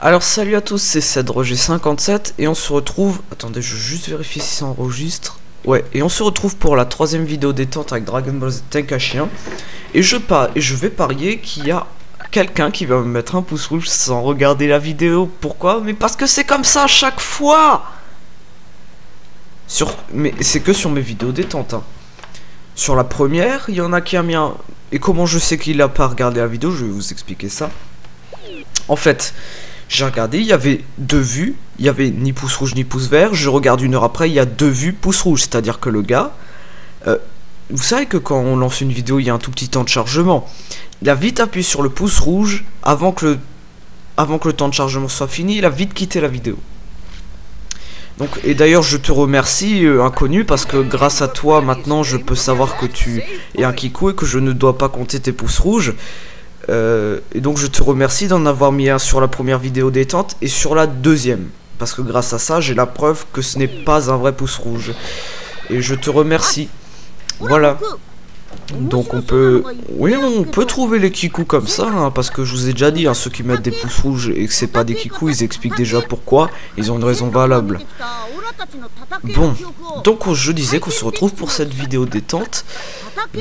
Alors salut à tous, c'est CedRoger57 et on se retrouve... Attendez, je veux juste vérifier si ça enregistre. Ouais, et on se retrouve pour la troisième vidéo détente avec Dragon Ball Z Tenkaichi. Et je vais parier qu'il y a quelqu'un qui va me mettre un pouce rouge sans regarder la vidéo. Pourquoi? Mais parce que c'est comme ça à chaque fois. Mais c'est que sur mes vidéos détente. Hein. Sur la première, il y en a qui a mis un... Et comment je sais qu'il a pas regardé la vidéo? Je vais vous expliquer ça. En fait... J'ai regardé, il y avait deux vues, il y avait ni pouce rouge ni pouce vert. Je regarde une heure après, il y a deux vues pouce rouge, c'est-à-dire que le gars, vous savez que quand on lance une vidéo, il y a un tout petit temps de chargement. Il a vite appuyé sur le pouce rouge avant que le temps de chargement soit fini. Il a vite quitté la vidéo. Donc, et d'ailleurs, je te remercie, inconnu, parce que grâce à toi, maintenant, je peux savoir que tu es un kikou et que je ne dois pas compter tes pouces rouges. Et donc je te remercie d'en avoir mis un sur la première vidéo détente et sur la deuxième. Parce que grâce à ça, j'ai la preuve que ce n'est pas un vrai pouce rouge. Et je te remercie. Voilà. Donc on peut... Oui, on peut trouver les kikous comme ça, hein, parce que je vous ai déjà dit, hein, ceux qui mettent des pouces rouges et que c'est pas des kikous, ils expliquent déjà pourquoi. Ils ont une raison valable. Bon, donc je disais qu'on se retrouve pour cette vidéo détente.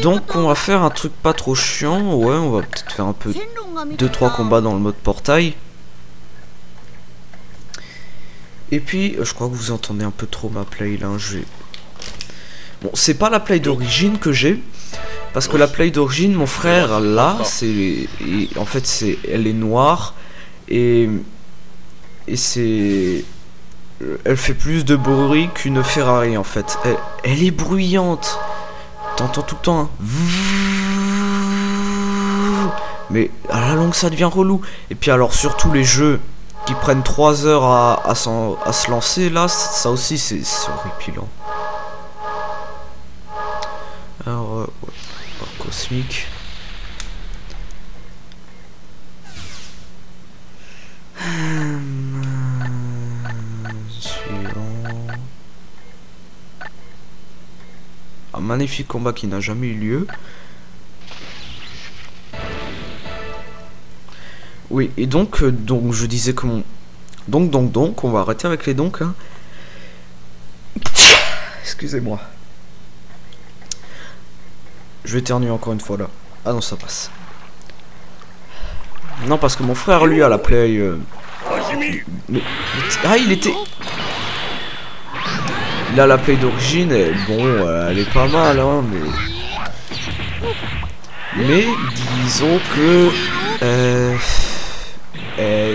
Donc on va faire un truc pas trop chiant. Ouais, on va peut-être faire un peu 2-3 combats dans le mode portail. Et puis, je crois que vous entendez un peu trop ma play là. Bon, c'est pas la play d'origine que j'ai. Parce que la play d'origine, mon frère, là, en fait, elle est noire. Et c'est... Elle fait plus de bruit qu'une Ferrari, en fait. Elle est bruyante. T'entends tout le temps, hein. Mais à la longue, ça devient relou. Et puis alors, surtout les jeux qui prennent 3 heures à se lancer, là, ça aussi, c'est horripilant. Alors, ouais. Cosmique. Suivant. Un magnifique combat qui n'a jamais eu lieu. Oui, et donc je disais que mon... Donc, on va arrêter avec les donc. Hein. Excusez-moi. Je vais éternuer encore une fois là. Ah non, ça passe. Non, parce que mon frère, lui, a la play... Ah, il était... Il a la play d'origine, et bon, elle est pas mal, hein, mais disons que...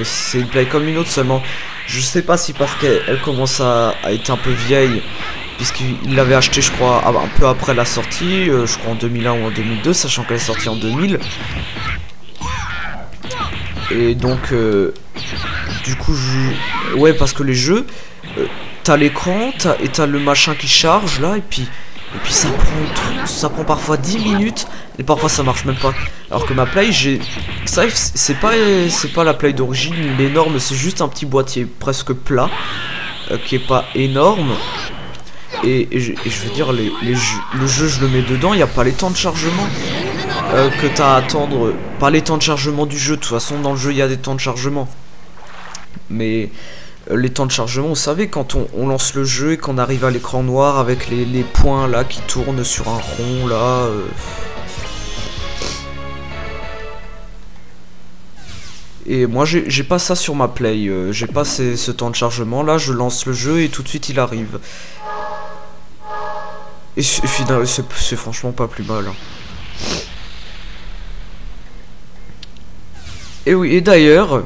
c'est une play comme une autre seulement. Je sais pas si parce qu'elle commence à être un peu vieille, puisqu'il l'avait acheté, je crois, un peu après la sortie, je crois en 2001 ou en 2002, sachant qu'elle est sortie en 2000. Et donc, du coup, ouais, parce que les jeux, t'as l'écran, et t'as le machin qui charge, là, et puis ça prend parfois 10 minutes, et parfois ça marche même pas. Alors que ma play, c'est pas la play d'origine, l'énorme, c'est juste un petit boîtier presque plat, qui est pas énorme. Et je veux dire, le jeu, je le mets dedans, il n'y a pas les temps de chargement que t'as à attendre. Pas les temps de chargement du jeu, de toute façon dans le jeu il y a des temps de chargement. Mais les temps de chargement, vous savez, quand on lance le jeu et qu'on arrive à l'écran noir avec les points là qui tournent sur un rond là... Et moi j'ai pas ça sur ma play, j'ai pas ce temps de chargement là, je lance le jeu et tout de suite il arrive. Et finalement c'est franchement pas plus mal. Hein. Et oui, et d'ailleurs,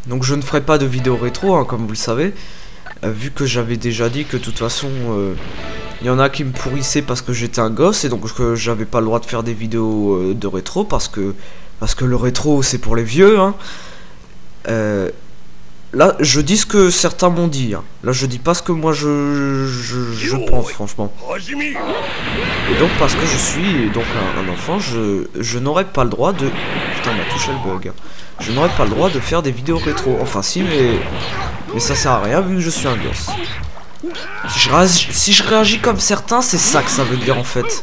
donc je ne ferai pas de vidéo rétro, hein, comme vous le savez, vu que j'avais déjà dit que de toute façon, il y en a qui me pourrissaient parce que j'étais un gosse, et donc que j'avais pas le droit de faire des vidéos de rétro, parce que le rétro c'est pour les vieux, hein. Là, je dis ce que certains m'ont dit, hein. Là, je dis pas ce que moi je pense, franchement. Et donc, parce que je suis donc un enfant, je n'aurais pas le droit de... Putain, on m'a touché le bug. Je n'aurais pas le droit de faire des vidéos rétro. Enfin, si, mais ça sert à rien vu que je suis un gosse. Si je réagis comme certains, c'est ça que ça veut dire en fait.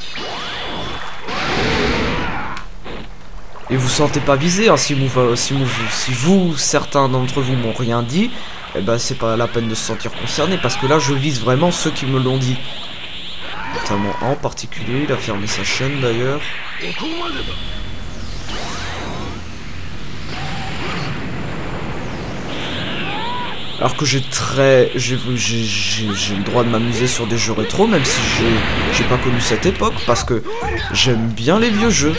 Et vous sentez pas visé, hein, si vous, certains d'entre vous m'ont rien dit, eh ben c'est pas la peine de se sentir concerné, parce que là je vise vraiment ceux qui me l'ont dit. Notamment un en particulier, il a fermé sa chaîne d'ailleurs. Alors que j'ai le droit de m'amuser sur des jeux rétro, même si j'ai pas connu cette époque, parce que j'aime bien les vieux jeux.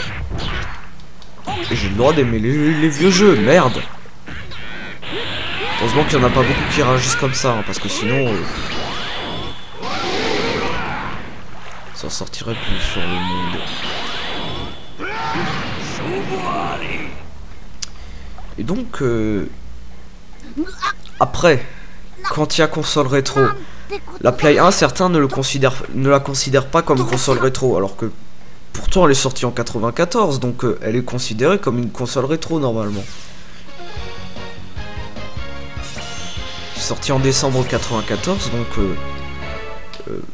Et j'ai le droit d'aimer les vieux jeux, merde. Heureusement qu'il y en a pas beaucoup qui réagissent comme ça, hein, parce que sinon... ça sortirait plus sur le monde. Et donc... après, quand il y a console rétro, la Play 1, certains ne la considèrent pas comme console rétro, alors que pourtant elle est sortie en 94, donc elle est considérée comme une console rétro normalement. Sortie en décembre 94, donc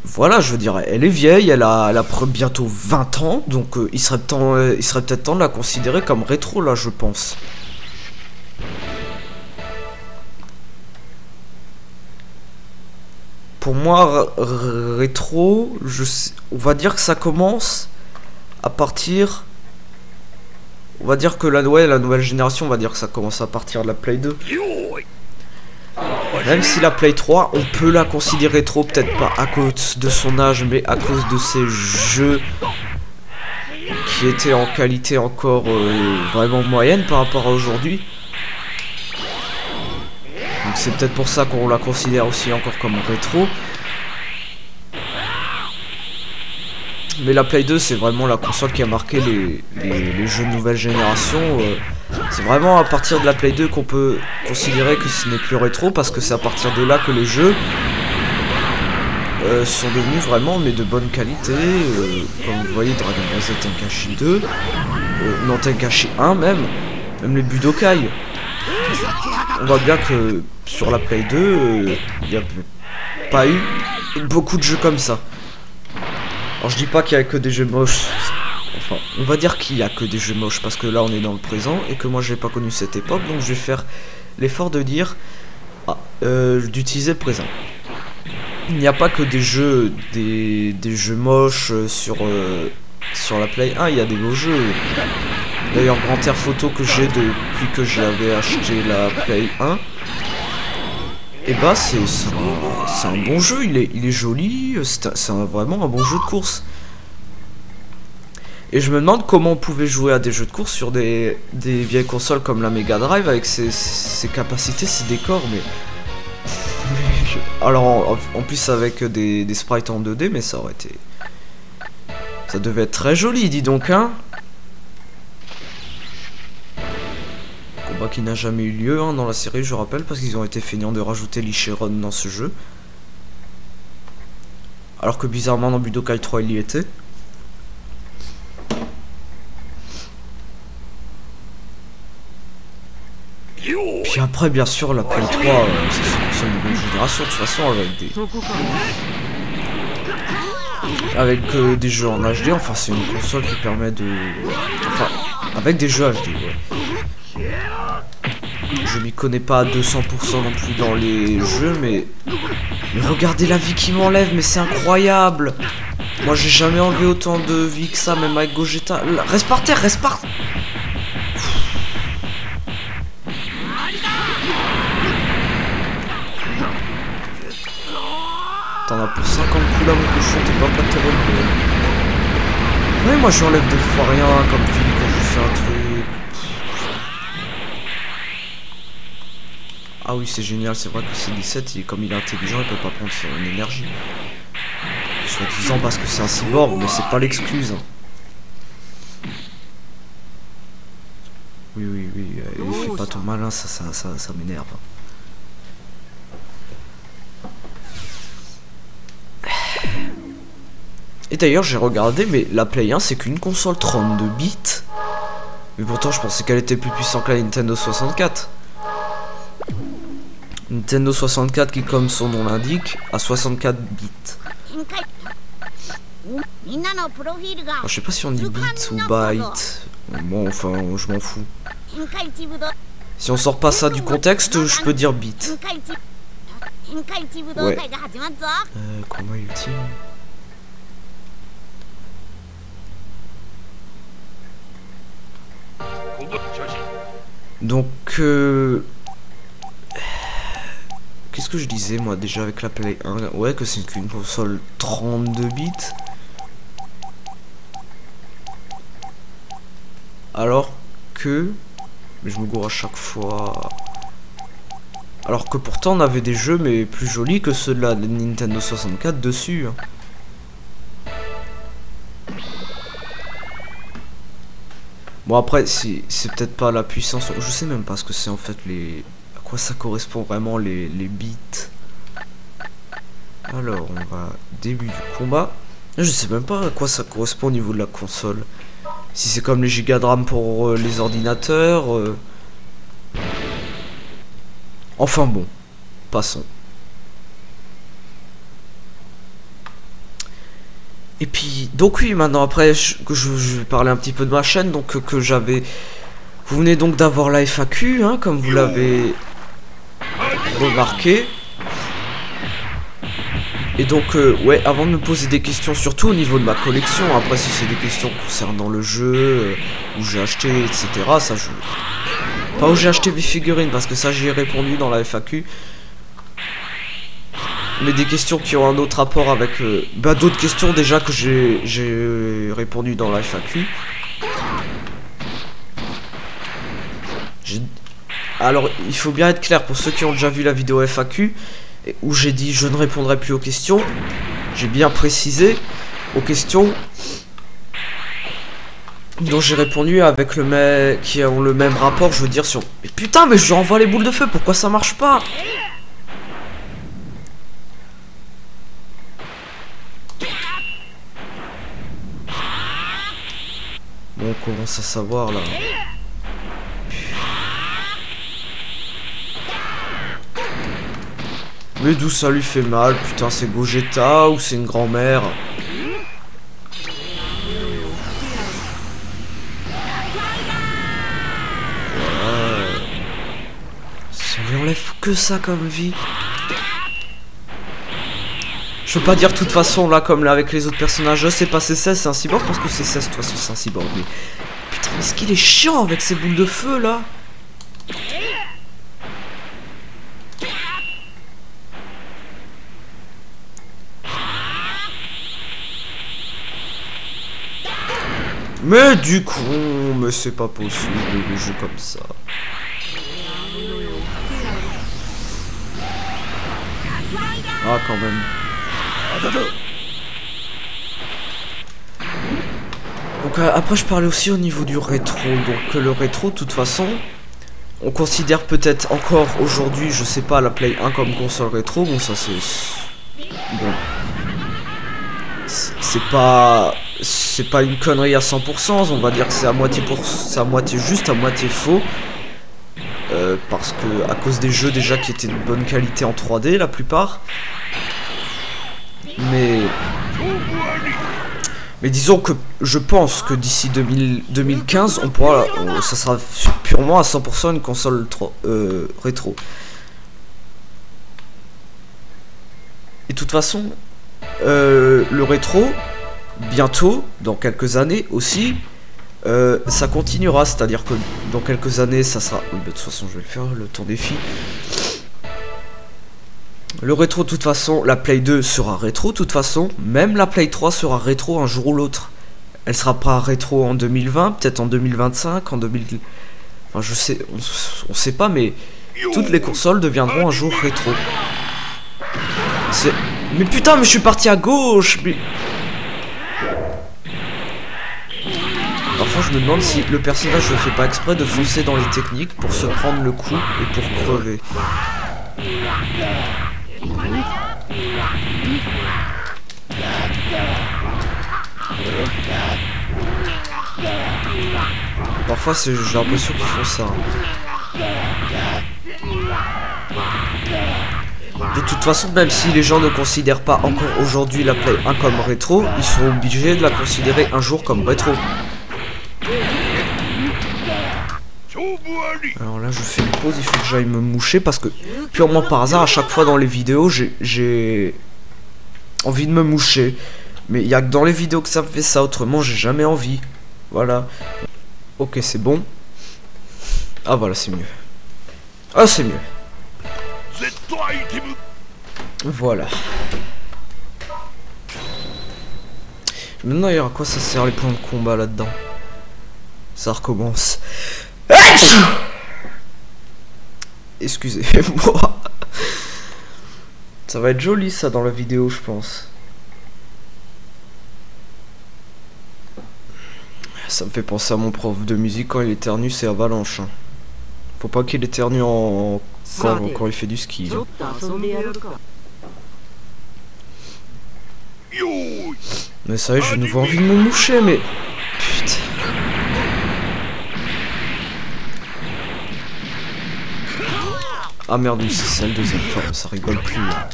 voilà, je veux dire, elle est vieille, elle a bientôt 20 ans, donc il serait peut-être temps de la considérer comme rétro là, je pense. Pour moi, rétro, on va dire que ça commence à partir... On va dire que la nouvelle génération, on va dire que ça commence à partir de la Play 2. Même si la Play 3, on peut la considérer rétro, peut-être pas à cause de son âge, mais à cause de ses jeux qui étaient en qualité encore vraiment moyenne par rapport à aujourd'hui. Donc c'est peut-être pour ça qu'on la considère aussi encore comme rétro. Mais la Play 2 c'est vraiment la console qui a marqué les jeux de nouvelle génération. C'est vraiment à partir de la Play 2 qu'on peut considérer que ce n'est plus rétro, parce que c'est à partir de là que les jeux sont devenus vraiment mais de bonne qualité. Comme vous voyez, Dragon Ball Z Tenkaichi 2, non Tenkaichi 1 même les Budokai. On voit bien que sur la Play 2, il n'y a pas eu beaucoup de jeux comme ça. Alors je dis pas qu'il y a que des jeux moches. Enfin, on va dire qu'il y a que des jeux moches, parce que là on est dans le présent et que moi j'ai pas connu cette époque, donc je vais faire l'effort de dire d'utiliser le présent. Il n'y a pas que des jeux moches sur la Play 1, il y a des beaux jeux. D'ailleurs, Grand Air Photo que j'ai depuis que j'avais acheté la Play 1, et bah c'est un bon jeu, il est joli, c'est vraiment un bon jeu de course. Et je me demande comment on pouvait jouer à des jeux de course sur des vieilles consoles comme la Mega Drive avec ses capacités, ses décors, mais alors en plus avec des sprites en 2D, mais ça aurait été... ça devait être très joli, dis donc, hein. Combat qui n'a jamais eu lieu dans la série, je rappelle, parce qu'ils ont été feignants de rajouter l'Ichiron dans ce jeu. Alors que bizarrement dans Budokai 3 il y était. Puis après, bien sûr, la Play 3, c'est une console de nouvelle génération, de toute façon, avec des jeux en HD. Enfin, c'est une console qui permet de... Enfin, avec des jeux HD, ouais. Je m'y connais pas à 200% non plus dans les jeux, mais regardez la vie qui m'enlève, mais c'est incroyable. Moi, j'ai jamais enlevé autant de vie que ça, même avec Gogeta. Là, reste par terre, reste par... T'en as pour 50 coups là, mon cochon, t'es pas prêt de te relever. Ouais, moi j'enlève des fois rien comme vie quand je fais un truc. Ah oui, c'est génial, c'est vrai que C17, comme il est intelligent, il peut pas prendre son énergie. Soit disant parce que c'est un cyborg, mais c'est pas l'excuse. Oui, fais pas ton malin, ça m'énerve. Et d'ailleurs j'ai regardé, mais la Play 1 c'est qu'une console 32 bits. Mais pourtant je pensais qu'elle était plus puissante que la Nintendo 64. Nintendo 64 qui, comme son nom l'indique, a 64 bits. Alors, je sais pas si on dit bits ou bytes. Bon, enfin, je m'en fous. Si on sort pas ça du contexte, je peux dire bit. Ouais. Combat ultime. Donc, qu'est-ce que je disais moi déjà avec la Play 1? Ouais, que c'est qu'une console 32 bits. Alors que... Mais je me gourre à chaque fois. Alors que pourtant on avait des jeux mais plus jolis que ceux de la Nintendo 64 dessus. Hein. Bon après c'est peut-être pas la puissance. Je sais même pas ce que c'est en fait les... À quoi ça correspond vraiment les bits. Alors on va... Début du combat. Je sais même pas à quoi ça correspond au niveau de la console. Si c'est comme les gigas de RAM pour les ordinateurs. Enfin bon, passons. Et puis, donc oui, maintenant après, je vais parler un petit peu de ma chaîne, donc que j'avais... Vous venez donc d'avoir la FAQ, hein, comme vous l'avez remarqué. Et donc, ouais, avant de me poser des questions, surtout au niveau de ma collection, après si c'est des questions concernant le jeu, où j'ai acheté, etc., ça je... Pas où j'ai acheté mes figurines, parce que ça j'y ai répondu dans la FAQ. Mais des questions qui ont un autre rapport avec... bah d'autres questions déjà que j'ai répondu dans la FAQ. Alors, il faut bien être clair, pour ceux qui ont déjà vu la vidéo FAQ, où j'ai dit je ne répondrai plus aux questions, j'ai bien précisé aux questions dont j'ai répondu avec le même qui ont le même rapport, je veux dire sur... Mais putain, mais je renvoie les boules de feu, pourquoi ça marche pas? Bon, on commence à savoir là. Mais d'où ça lui fait mal? Putain, c'est Gogeta ou c'est une grand-mère? Ça lui enlève que ça comme vie. Je veux pas dire de toute façon là comme là avec les autres personnages, c'est pas C16, c'est un cyborg parce que C16 de toute façon c'est un cyborg. Mais putain, mais est-ce qu'il est chiant avec ces boules de feu là? Mais du coup, mais c'est pas possible de jouer comme ça. Ah quand même. Donc après je parlais aussi au niveau du rétro. Donc le rétro de toute façon, on considère peut-être encore aujourd'hui, je sais pas, la Play 1 comme console rétro. Bon ça c'est... Bon. C'est pas une connerie à 100%, on va dire que c'est à moitié juste, à moitié faux. Parce que à cause des jeux déjà qui étaient de bonne qualité en 3D la plupart. Mais disons que je pense que d'ici 2015 on pourra, ça sera purement à 100% une console rétro. Et de toute façon le rétro bientôt, dans quelques années aussi, ça continuera, c'est-à-dire que dans quelques années ça sera... Oui, bah, de toute façon je vais le faire, le temps défi. Le rétro de toute façon, la Play 2 sera rétro de toute façon, même la Play 3 sera rétro un jour ou l'autre. Elle sera pas rétro en 2020, peut-être en 2025, en 2000... Enfin je sais, on sait pas, mais toutes les consoles deviendront un jour rétro. C'est... Mais putain, mais je suis parti à gauche, mais... Parfois je me demande si le personnage ne fait pas exprès de foncer dans les techniques pour se prendre le coup et pour crever. Parfois j'ai l'impression qu'ils font ça. De toute façon, même si les gens ne considèrent pas encore aujourd'hui la Play 1 comme rétro, ils seront obligés de la considérer un jour comme rétro. Alors là je fais une pause, il faut que j'aille me moucher parce que purement par hasard à chaque fois dans les vidéos j'ai envie de me moucher. Mais il y a que dans les vidéos que ça me fait ça, autrement j'ai jamais envie. Voilà. Ok, c'est bon. Ah voilà, c'est mieux. Ah c'est mieux. Voilà. Maintenant d'ailleurs à quoi ça sert les points de combat là-dedans? Ça recommence. Excusez-moi. Ça va être joli ça dans la vidéo je pense. Ça me fait penser à mon prof de musique quand il éternue, c'est Avalanche. Hein. Faut pas qu'il éternue quand il fait du ski. Hein. Mais ça y est, j'ai de nouveau envie de me moucher, mais... Putain. Ah merde, oui, c'est la deuxième fois, ça rigole plus. Là.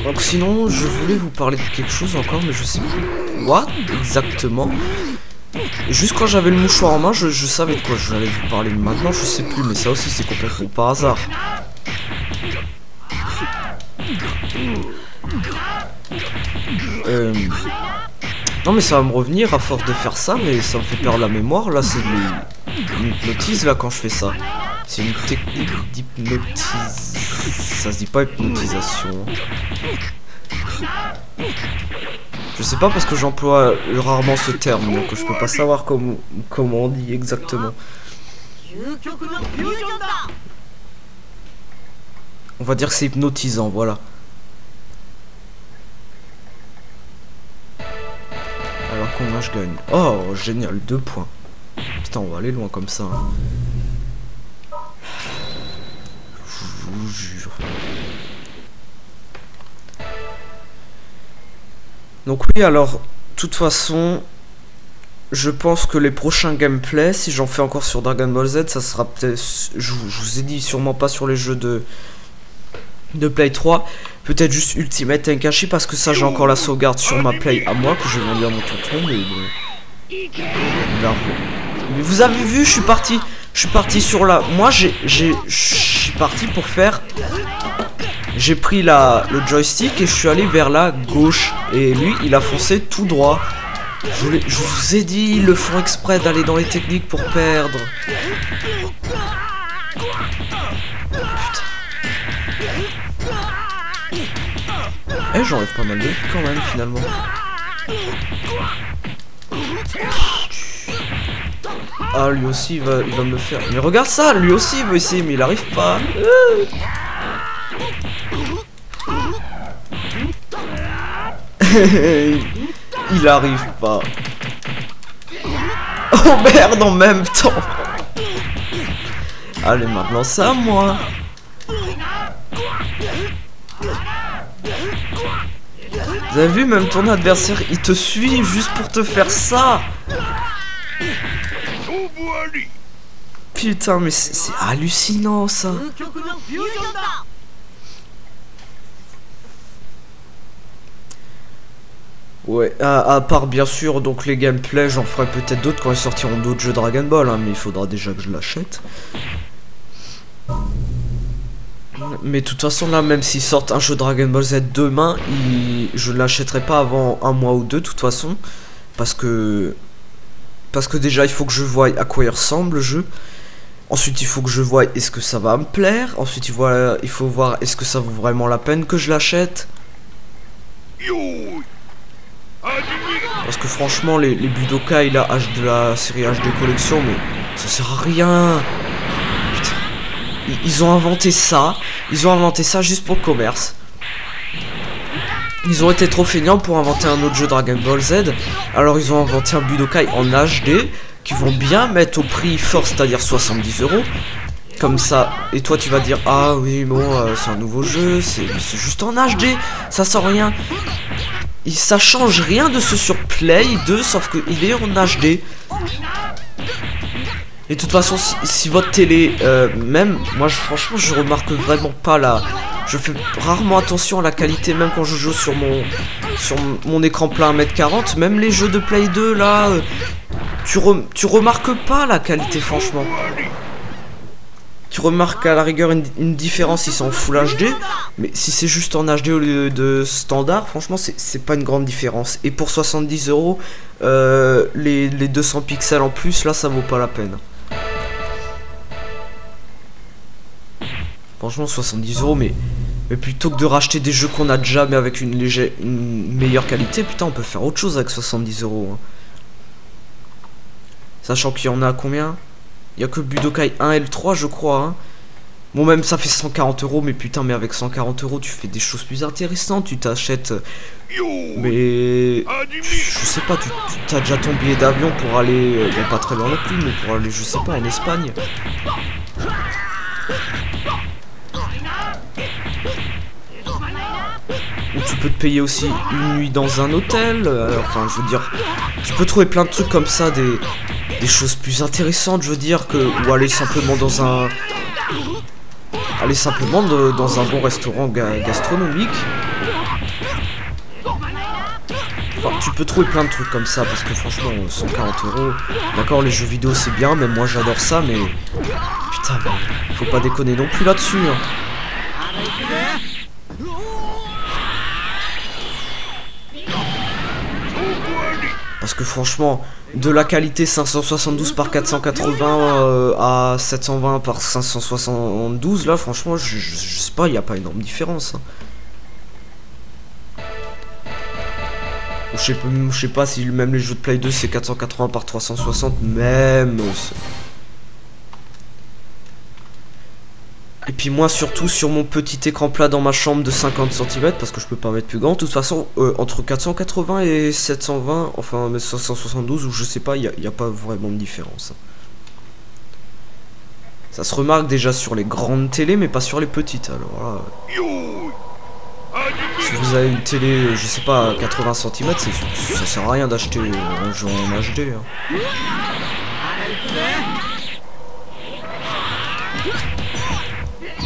Donc sinon, je voulais vous parler de quelque chose encore, mais je sais plus quoi exactement. Juste quand j'avais le mouchoir en main, je savais de quoi j'allais vous parler. Maintenant, je sais plus, mais ça aussi, c'est complètement par hasard. Non mais ça va me revenir à force de faire ça, mais ça me fait perdre la mémoire. Là, c'est de l'hypnotise là quand je fais ça. C'est une technique d'hypnotisation. Ça se dit pas hypnotisation. Je sais pas parce que j'emploie rarement ce terme, donc je peux pas savoir comment on dit exactement. On va dire que c'est hypnotisant, voilà. Alors combien je gagne? Oh génial, 2 points. Putain, on va aller loin comme ça. Hein. Je vous jure. Donc oui, alors, de toute façon, je pense que les prochains gameplays, si j'en fais encore sur Dragon Ball Z, ça sera peut-être, je vous ai dit, sûrement pas sur les jeux de Play 3, peut-être juste Ultimate Tenkaichi, parce que ça j'ai encore la sauvegarde sur ma Play à moi, que je vais vendre à mon tonton, mais bon. Mais vous avez vu, je suis parti sur la... Moi, je suis parti pour faire... J'ai pris le joystick et je suis allé vers la gauche. Et lui, il a foncé tout droit. Je vous ai dit, ils le font exprès d'aller dans les techniques pour perdre. Putain. Eh, j'enlève pas mal de vie quand même, finalement. Ah, lui aussi, il va me le faire. Mais regarde ça, lui aussi, il veut essayer, mais il arrive pas. Il arrive pas. Oh merde, en même temps. Allez, maintenant c'est à moi. Vous avez vu, même ton adversaire, il te suit juste pour te faire ça. Putain, mais c'est hallucinant ça. Ouais, à part bien sûr donc les gameplays, j'en ferai peut-être d'autres quand ils sortiront d'autres jeux Dragon Ball, hein, mais il faudra déjà que je l'achète. Mais de toute façon là, même s'ils sortent un jeu Dragon Ball Z demain, je l'achèterai pas avant 1 mois ou 2 de toute façon, parce que déjà il faut que je voie à quoi il ressemble le jeu. Ensuite il faut que je voie est-ce que ça va me plaire. Ensuite il faut voir est-ce que ça vaut vraiment la peine que je l'achète. Parce que franchement les Budokai là, de la série HD collection, mais ça sert à rien. Putain. Ils ont inventé ça. Ils ont inventé ça juste pour le commerce. Ils ont été trop feignants pour inventer un autre jeu Dragon Ball Z. Alors ils ont inventé un Budokai en HD qui vont bien mettre au prix fort, c'est-à-dire 70 €. Comme ça, et toi tu vas dire ah oui bon c'est un nouveau jeu, c'est juste en HD, ça sent rien. Ça change rien de ce sur Play 2, sauf qu'il est en HD. Et de toute façon, si votre télé, même moi franchement je remarque vraiment pas là. Je fais rarement attention à la qualité, même quand je joue sur mon écran plein 1m40. Même les jeux de Play 2 là, tu remarques pas la qualité franchement. Tu remarques à la rigueur une différence si c'est en Full HD, mais si c'est juste en HD au lieu de standard, franchement c'est pas une grande différence. Et pour 70 €, les 200 pixels en plus, là ça vaut pas la peine. Franchement 70 €, mais plutôt que de racheter des jeux qu'on a déjà mais avec une meilleure qualité, putain on peut faire autre chose avec 70 €. Hein. Sachant qu'il y en a combien? Il y a que Budokai 1 et le 3 je crois. Hein. Bon même ça fait 140 €, mais putain mais avec 140 € tu fais des choses plus intéressantes. Tu t'achètes... Mais... Je sais pas, tu as déjà ton billet d'avion pour aller... bon pas très loin non plus, mais pour aller je sais pas en Espagne. Ou tu peux te payer aussi une nuit dans un hôtel. Enfin je veux dire... Tu peux trouver plein de trucs comme ça, des choses plus intéressantes, je veux dire, ou aller simplement dans un... Aller simplement dans un bon restaurant gastronomique. Enfin, tu peux trouver plein de trucs comme ça, parce que franchement, 140 €, d'accord, les jeux vidéo c'est bien, même moi j'adore ça, mais... Putain, faut pas déconner non plus là-dessus, hein. Parce que franchement, de la qualité 572 par 480 à 720 par 572, là franchement, je sais pas, il n'y a pas énorme différence. Hein. Je sais pas si même les jeux de Play 2 c'est 480 par 360, même... Et puis moi surtout sur mon petit écran plat dans ma chambre de 50 cm, parce que je peux pas mettre plus grand, de toute façon entre 480 et 720, enfin 572 ou je sais pas, il n'y a pas vraiment de différence. Ça se remarque déjà sur les grandes télés mais pas sur les petites, alors là... Si vous avez une télé, je sais pas, à 80 cm, ça sert à rien d'acheter un jeu en HD. Hein.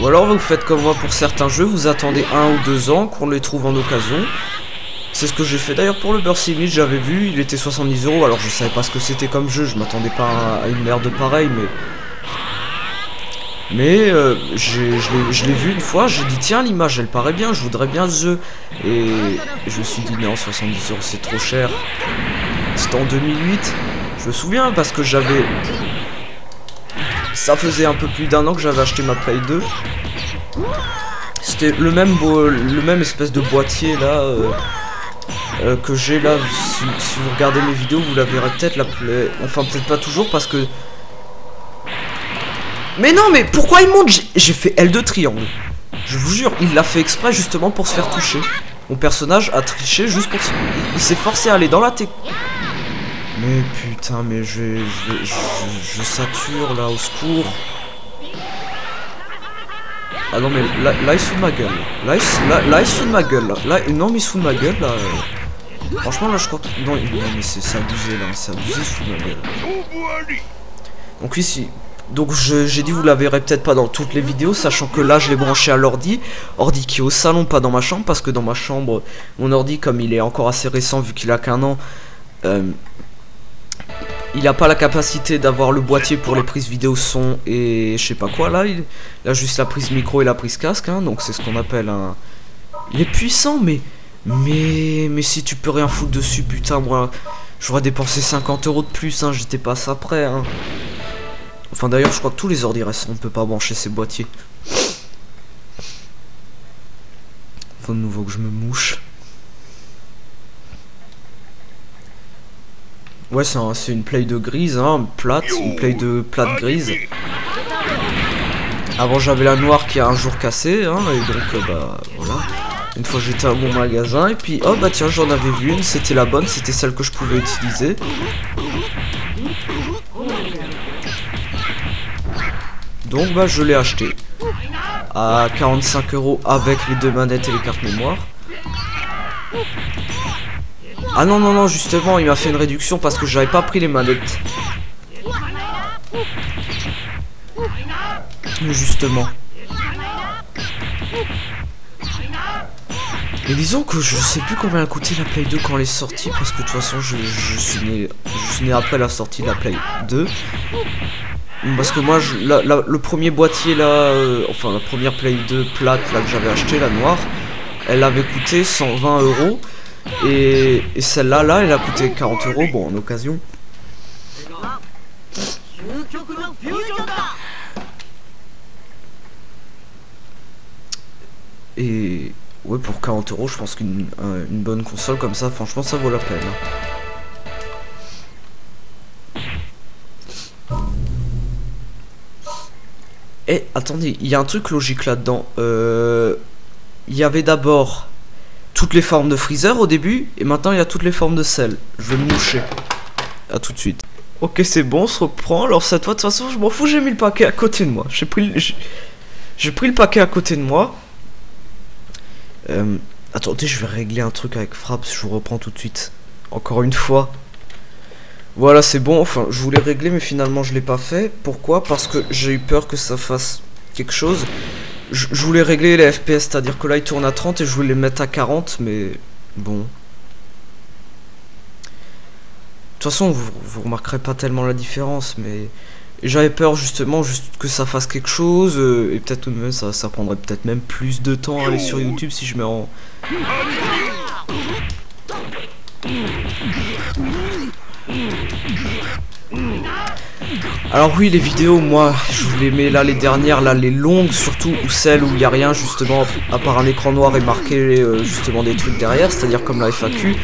Ou alors vous faites comme moi pour certains jeux, vous attendez 1 ou 2 ans qu'on les trouve en occasion. C'est ce que j'ai fait d'ailleurs pour le Burst Image, j'avais vu, il était 70 €, alors je savais pas ce que c'était comme jeu, je m'attendais pas à une merde pareille, mais je l'ai vu une fois, j'ai dit tiens l'image elle paraît bien, je voudrais bien ce jeu. Et je me suis dit non 70 € c'est trop cher. C'était en 2008, je me souviens parce que j'avais... Ça faisait un peu plus d'1 an que j'avais acheté ma Play 2. C'était le même espèce de boîtier là que j'ai là. Si vous regardez mes vidéos, vous la verrez peut-être la Play. Enfin peut-être pas toujours parce que... Mais non mais pourquoi il monte? J'ai fait L2 triangle. Je vous jure, il l'a fait exprès justement pour se faire toucher. Mon personnage a triché juste pour... Il s'est forcé à aller dans la Mais putain, mais je sature là, au secours. Ah non mais là il se fout de ma gueule. Là il se fout de ma gueule là. Non mais il se fout de ma gueule là. Franchement là je crois que... Non mais c'est abusé là, c'est abusé, il se fout de ma gueule. Donc ici... Donc j'ai dit vous la verrez peut-être pas dans toutes les vidéos, sachant que là je l'ai branché à l'ordi qui est au salon, pas dans ma chambre, parce que dans ma chambre, mon ordi comme il est encore assez récent vu qu'il a qu'1 an, il a pas la capacité d'avoir le boîtier pour les prises vidéo son et je sais pas quoi là, il a juste la prise micro et la prise casque, hein, donc c'est ce qu'on appelle un... Il est puissant mais si tu peux rien foutre dessus, putain moi j'aurais dépensé 50 € de plus, hein, j'étais pas ça prêt, hein. Enfin d'ailleurs je crois que tous les ordi restent, on peut pas brancher ces boîtiers. Faut de nouveau que je me mouche. Ouais c'est une Play de grise, hein, plate, une Play de plate grise. Avant j'avais la noire qui a un jour cassé, hein, et donc bah voilà. Une fois j'étais à mon magasin et puis oh bah tiens j'en avais vu une, c'était la bonne, c'était celle que je pouvais utiliser. Donc bah je l'ai acheté à 45 € avec les 2 manettes et les cartes mémoire. Ah non justement il m'a fait une réduction parce que j'avais pas pris les manettes. Justement. Et disons que je sais plus combien a coûté la Play 2 quand elle est sortie, parce que de toute façon je suis né après la sortie de la Play 2. Parce que moi le premier boîtier là, enfin la première Play 2 plate là que j'avais acheté, la noire, elle avait coûté 120 €. Et celle-là, elle a coûté 40 €, bon, en occasion. Et ouais, pour 40 €, je pense qu'une bonne console comme ça, franchement, ça vaut la peine. Et attendez, il y a un truc logique là-dedans. Il y avait d'abord toutes les formes de Freezer au début, et maintenant il y a toutes les formes de sel. Je vais me moucher. A tout de suite. Ok, c'est bon, on se reprend. Alors cette fois, de toute façon, je m'en fous, j'ai mis le paquet à côté de moi. J'ai pris le paquet à côté de moi. Attendez, je vais régler un truc avec Fraps, je vous reprends tout de suite. Encore une fois. Voilà, c'est bon, enfin, je voulais régler, mais finalement, je l'ai pas fait. Pourquoi? Parce que j'ai eu peur que ça fasse quelque chose. Je voulais régler les FPS, c'est-à-dire que là, il tourne à 30 et je voulais les mettre à 40, mais bon. De toute façon, vous remarquerez pas tellement la différence, mais j'avais peur justement que ça fasse quelque chose, et peut-être même ça prendrait peut-être même plus de temps à aller sur YouTube si je mets en... Alors oui, les vidéos, moi, je vous les mets là, les dernières, là, les longues surtout, ou celles où il n'y a rien justement, à part un écran noir et marqué justement des trucs derrière, c'est-à-dire comme la FAQ,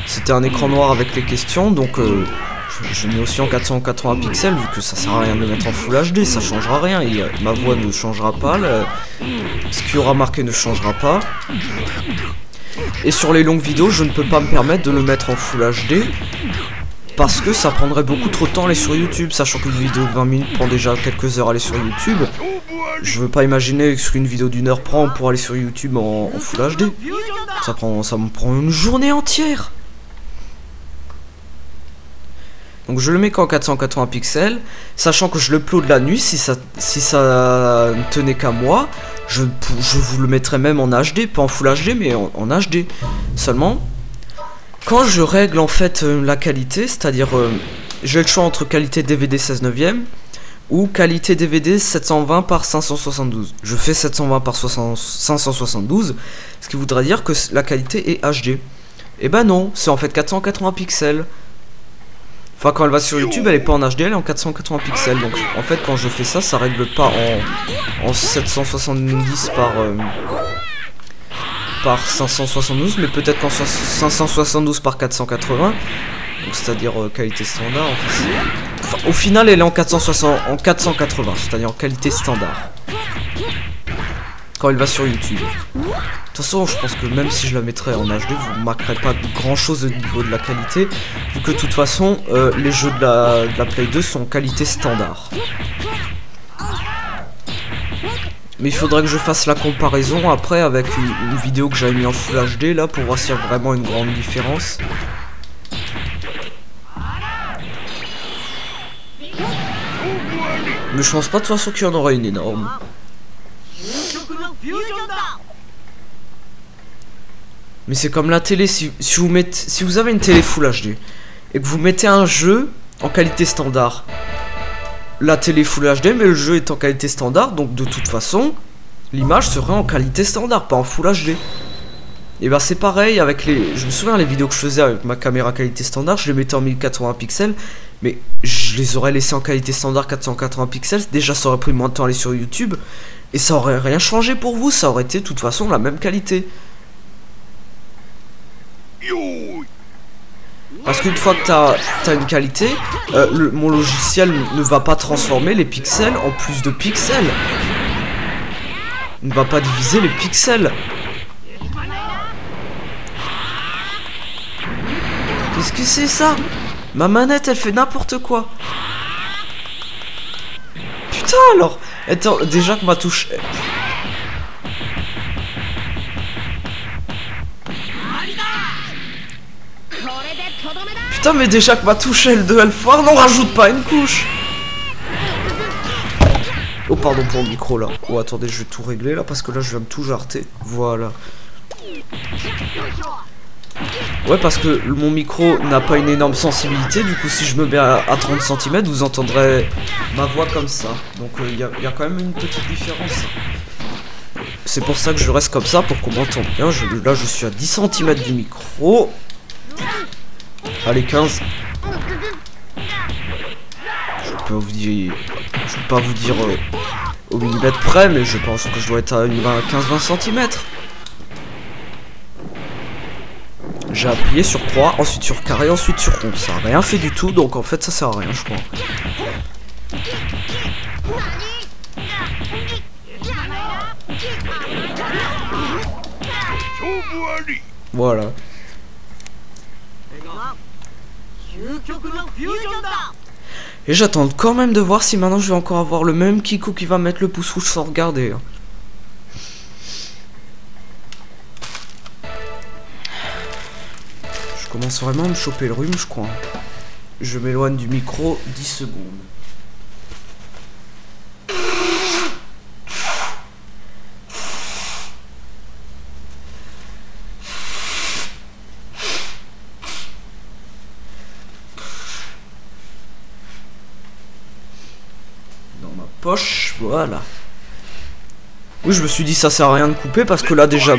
c'était un écran noir avec les questions, donc je mets aussi en 480 pixels, vu que ça sert à rien de le mettre en Full HD, ça changera rien, et ma voix ne changera pas, ce qui aura marqué ne changera pas. Et sur les longues vidéos, je ne peux pas me permettre de le mettre en Full HD, parce que ça prendrait beaucoup trop de temps à aller sur YouTube, sachant qu'une vidéo de 20 minutes prend déjà quelques heures à aller sur YouTube. Je veux pas imaginer ce qu'une vidéo d'1 heure prend pour aller sur YouTube en Full HD. Ça me prend une journée entière. Donc je le mets qu'en 480 pixels, sachant que je l'upload la nuit, si ça ne tenait qu'à moi, je vous le mettrais même en HD, pas en Full HD, mais en HD. Seulement, quand je règle en fait la qualité, c'est-à-dire j'ai le choix entre qualité DVD 16/9 ou qualité DVD 720 par 572. Je fais 720 par 572, ce qui voudrait dire que la qualité est HD. Et ben non, c'est en fait 480 pixels. Enfin, quand elle va sur YouTube, elle est pas en HD, elle est en 480 pixels. Donc en fait, quand je fais ça, ça règle pas en 770 par 572, mais peut-être qu'en 572 par 480, c'est-à-dire qualité standard. En fait, enfin, au final, elle est en 480, c'est-à-dire en qualité standard. Quand elle va sur YouTube. De toute façon, je pense que même si je la mettrais en HD, vous ne remarquerez pas grand-chose au niveau de la qualité, vu que de toute façon, les jeux de la Play 2 sont en qualité standard. Mais il faudrait que je fasse la comparaison après avec une vidéo que j'avais mis en Full HD là pour voir s'il y a vraiment une grande différence. Mais je pense pas de toute façon qu'il y en aura une énorme. Mais c'est comme la télé, si vous avez une télé Full HD et que vous mettez un jeu en qualité standard, la télé Full HD, mais le jeu est en qualité standard, donc de toute façon, l'image serait en qualité standard, pas en Full HD. Et bah c'est pareil avec les... Je me souviens les vidéos que je faisais avec ma caméra qualité standard, je les mettais en 1080 pixels, mais je les aurais laissés en qualité standard 480 pixels, déjà ça aurait pris moins de temps à aller sur YouTube, et ça aurait rien changé pour vous, ça aurait été de toute façon la même qualité. Parce qu'une fois que t'as une qualité, mon logiciel ne va pas transformer les pixels en plus de pixels. Il ne va pas diviser les pixels. Qu'est-ce que c'est ça? Ma manette elle fait n'importe quoi. Putain alors. Attends, déjà que ma touche... Putain mais déjà que ma touche L2 elle foire, non rajoute pas une couche. Oh pardon pour le micro là. Oh attendez, je vais tout régler là parce que là je viens de tout jarter. Voilà. Ouais, parce que mon micro n'a pas une énorme sensibilité, du coup si je me mets à 30 cm, vous entendrez ma voix comme ça. Donc il y a quand même une petite différence. C'est pour ça que je reste comme ça, pour qu'on m'entende bien. Là je suis à 10 cm du micro. Allez, 15. Je peux pas vous dire au millimètre près, mais je pense que je dois être à 15-20 cm. J'ai appuyé sur croix, ensuite sur carré, ensuite sur rond. Ça a rien fait du tout, donc en fait ça sert à rien, je crois. Voilà. Et j'attends quand même de voir si maintenant je vais encore avoir le même Kiku qui va mettre le pouce rouge sans regarder. Je commence vraiment à me choper le rhume, je crois. Je m'éloigne du micro 10 secondes. Dans ma poche, voilà. Oui, je me suis dit ça sert à rien de couper parce que là déjà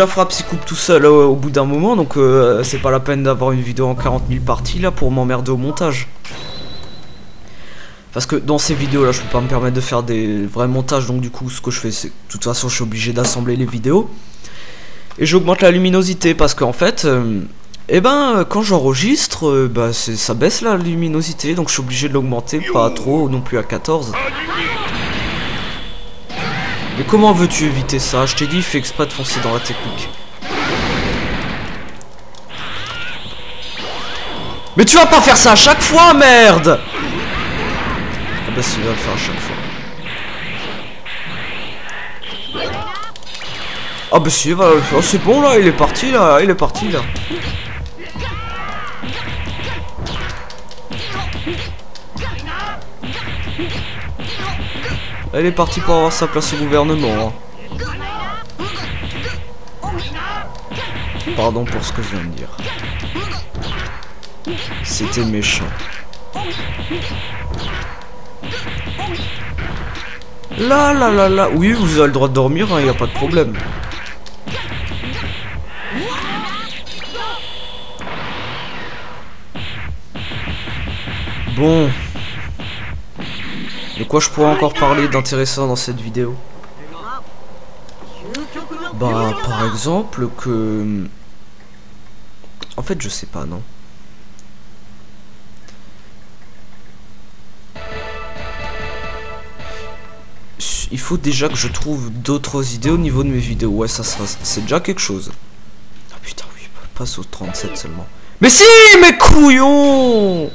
Fraps il coupe tout seul au bout d'un moment, donc c'est pas la peine d'avoir une vidéo en 40 000 parties là pour m'emmerder au montage. Parce que dans ces vidéos là je peux pas me permettre de faire des vrais montages, donc du coup ce que je fais c'est de toute façon je suis obligé d'assembler les vidéos. Et j'augmente la luminosité parce qu'en fait quand j'enregistre ça baisse la luminosité, donc je suis obligé de l'augmenter, pas trop non plus à 14. Mais comment veux-tu éviter ça? Je t'ai dit, fais exprès de foncer dans la technique. Mais tu vas pas faire ça à chaque fois, merde! Ah bah si, il va le faire à chaque fois. Ah bah si, il va le faire. C'est bon là, il est parti là, il est parti là. Elle est partie pour avoir sa place au gouvernement. Pardon pour ce que je viens de dire. C'était méchant. Là. Oui, vous avez le droit de dormir, il n'y a pas de problème. Bon. De quoi je pourrais encore parler d'intéressant dans cette vidéo? Bah par exemple que... En fait je sais pas, non. Il faut déjà que je trouve d'autres idées au niveau de mes vidéos. Ouais, ça sera... C'est déjà quelque chose. Ah putain oui, passe au 37 seulement. Mais si, mes couillons!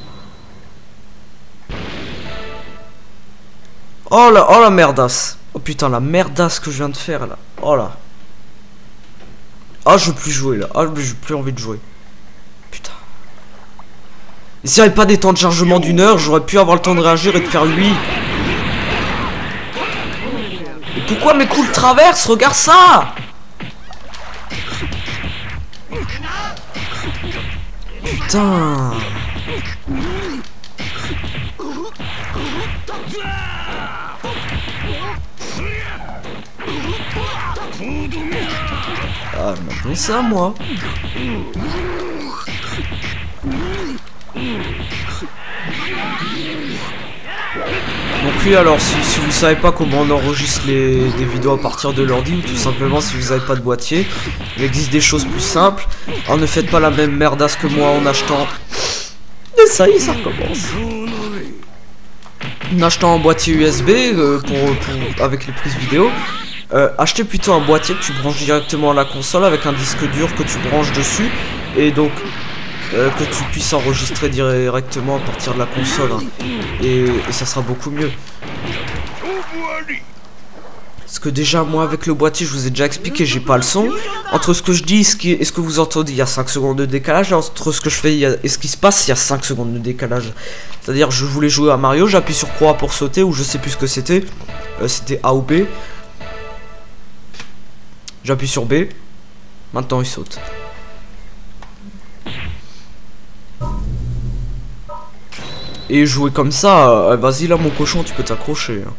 Oh la merdasse. Oh putain, la merdasse que je viens de faire là. Oh là. Ah, je veux plus jouer là. Ah, j'ai plus envie de jouer. Putain. Et s'il n'y avait pas des temps de chargement d'1 heure, j'aurais pu avoir le temps de réagir et de faire lui. Et pourquoi mes coups le traversent? Regarde ça. Putain. Ah, maintenant c'est à moi. Donc oui, alors si vous savez pas comment on enregistre des vidéos à partir de l'ordi, ou tout simplement si vous avez pas de boîtier, il existe des choses plus simples. Alors ne faites pas la même merdasse que moi en achetant... Et ça y est, ça recommence. En achetant un boîtier USB avec les prises vidéo. Achetez plutôt un boîtier que tu branches directement à la console avec un disque dur que tu branches dessus, et donc que tu puisses enregistrer directement à partir de la console, hein. Et ça sera beaucoup mieux. Parce que déjà, moi, avec le boîtier, je vous ai déjà expliqué, j'ai pas le son. Entre ce que je dis et ce que vous entendez, il y a 5 secondes de décalage. Entre ce que je fais et ce qui se passe, il y a 5 secondes de décalage. C'est-à-dire, je voulais jouer à Mario, j'appuie sur croix pour sauter, ou je sais plus ce que c'était. C'était A ou B. J'appuie sur B. Maintenant, il saute. Et jouer comme ça, vas-y là, mon cochon, tu peux t'accrocher. Hein.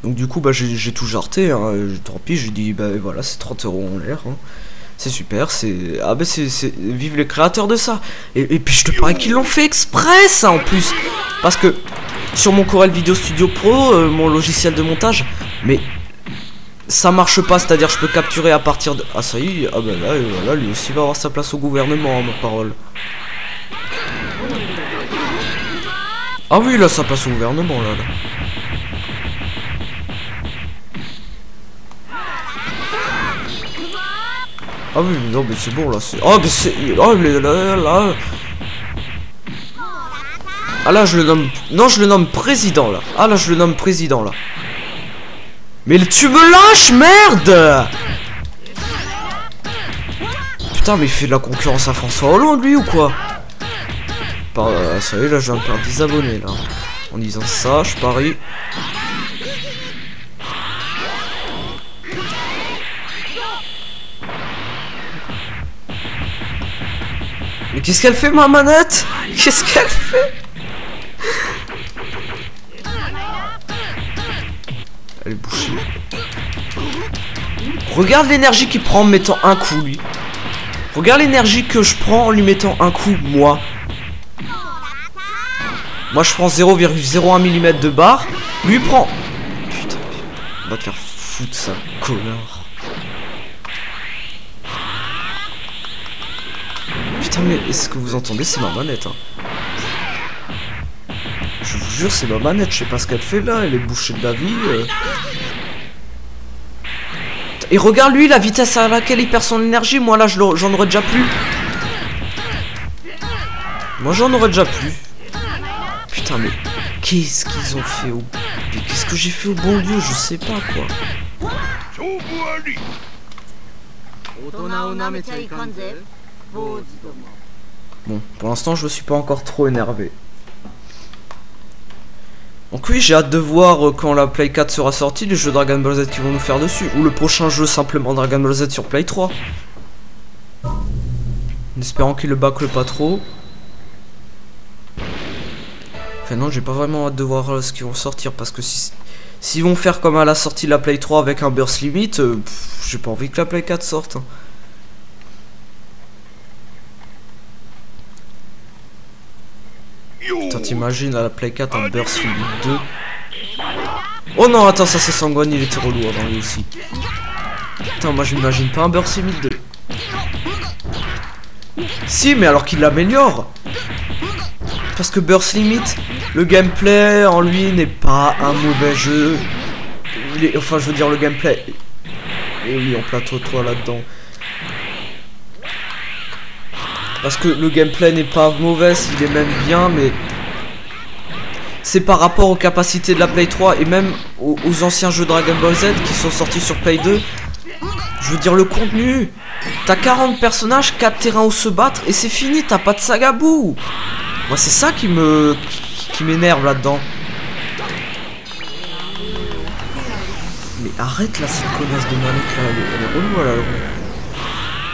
Donc du coup bah j'ai tout jarté, hein. Tant pis, j'ai dit bah voilà, c'est 30 € en l'air, hein. C'est super, c'est... Ah bah c'est... Vive les créateurs de ça. Et puis je te parie qu'ils l'ont fait exprès ça en plus. Parce que sur mon Corel Video Studio Pro, mon logiciel de montage, mais ça marche pas, c'est-à-dire je peux capturer à partir de... Ah ça y est, ah bah là, voilà, lui aussi va avoir sa place au gouvernement, ma parole. Ah oui, là, sa place au gouvernement, là. Ah oui, mais non, mais c'est bon là. Oh, mais c'est. Oh, là. Ah là, je le nomme. Non, je le nomme président là. Ah là, je le nomme président là. Mais tu me lâches, merde! Putain, mais il fait de la concurrence à François Hollande lui ou quoi? Ça y est, là, je viens de perdre 10 abonnés là. En disant ça, je parie. Mais qu'est-ce qu'elle fait ma manette? Qu'est-ce qu'elle fait? Elle est bouchée. Regarde l'énergie qu'il prend en mettant un coup lui. Regarde l'énergie que je prends en lui mettant un coup moi. Moi je prends 0,01 mm de barre. Lui prend... Putain, on va te faire foutre ça, connard. Putain mais est-ce que vous entendez? C'est ma manette hein. Je vous jure c'est ma manette, je sais pas ce qu'elle fait là, elle est bouchée de la vie. Et regarde lui la vitesse à laquelle il perd son énergie, moi là j'en aurais déjà plus. Moi j'en aurais déjà plus. Putain mais qu'est-ce qu'ils ont fait au... Mais qu'est-ce que j'ai fait au bon Dieu, je sais pas quoi. Bon, pour l'instant je me suis pas encore trop énervé. Donc oui, j'ai hâte de voir quand la Play 4 sera sortie, les jeux Dragon Ball Z qui vont nous faire dessus. Ou le prochain jeu simplement Dragon Ball Z sur Play 3. En espérant qu'il le bâcle pas trop. Enfin non, j'ai pas vraiment hâte de voir ce qu'ils vont sortir. Parce que s'ils vont faire comme à la sortie de la Play 3 avec un burst limit, j'ai pas envie que la Play 4 sorte. Hein. Putain, t'imagines à la Play 4 un burst limit 2. Oh non, attends, ça c'est Sangwan, il était relou avant lui aussi. Putain, moi je m'imagine pas un burst limit 2. Si, mais alors qu'il l'améliore. Parce que burst limit, le gameplay en lui n'est pas un mauvais jeu. Enfin, je veux dire, le gameplay. Et oui, on plateau toi là-dedans. Parce que le gameplay n'est pas mauvais, il est même bien, mais c'est par rapport aux capacités de la Play 3 et même aux anciens jeux Dragon Ball Z qui sont sortis sur Play 2. Je veux dire, le contenu, t'as 40 personnages, 4 terrains où se battre et c'est fini, t'as pas de sagabou. Moi c'est ça qui m'énerve là-dedans. Mais arrête là cette connasse de manette là, elle est relou là.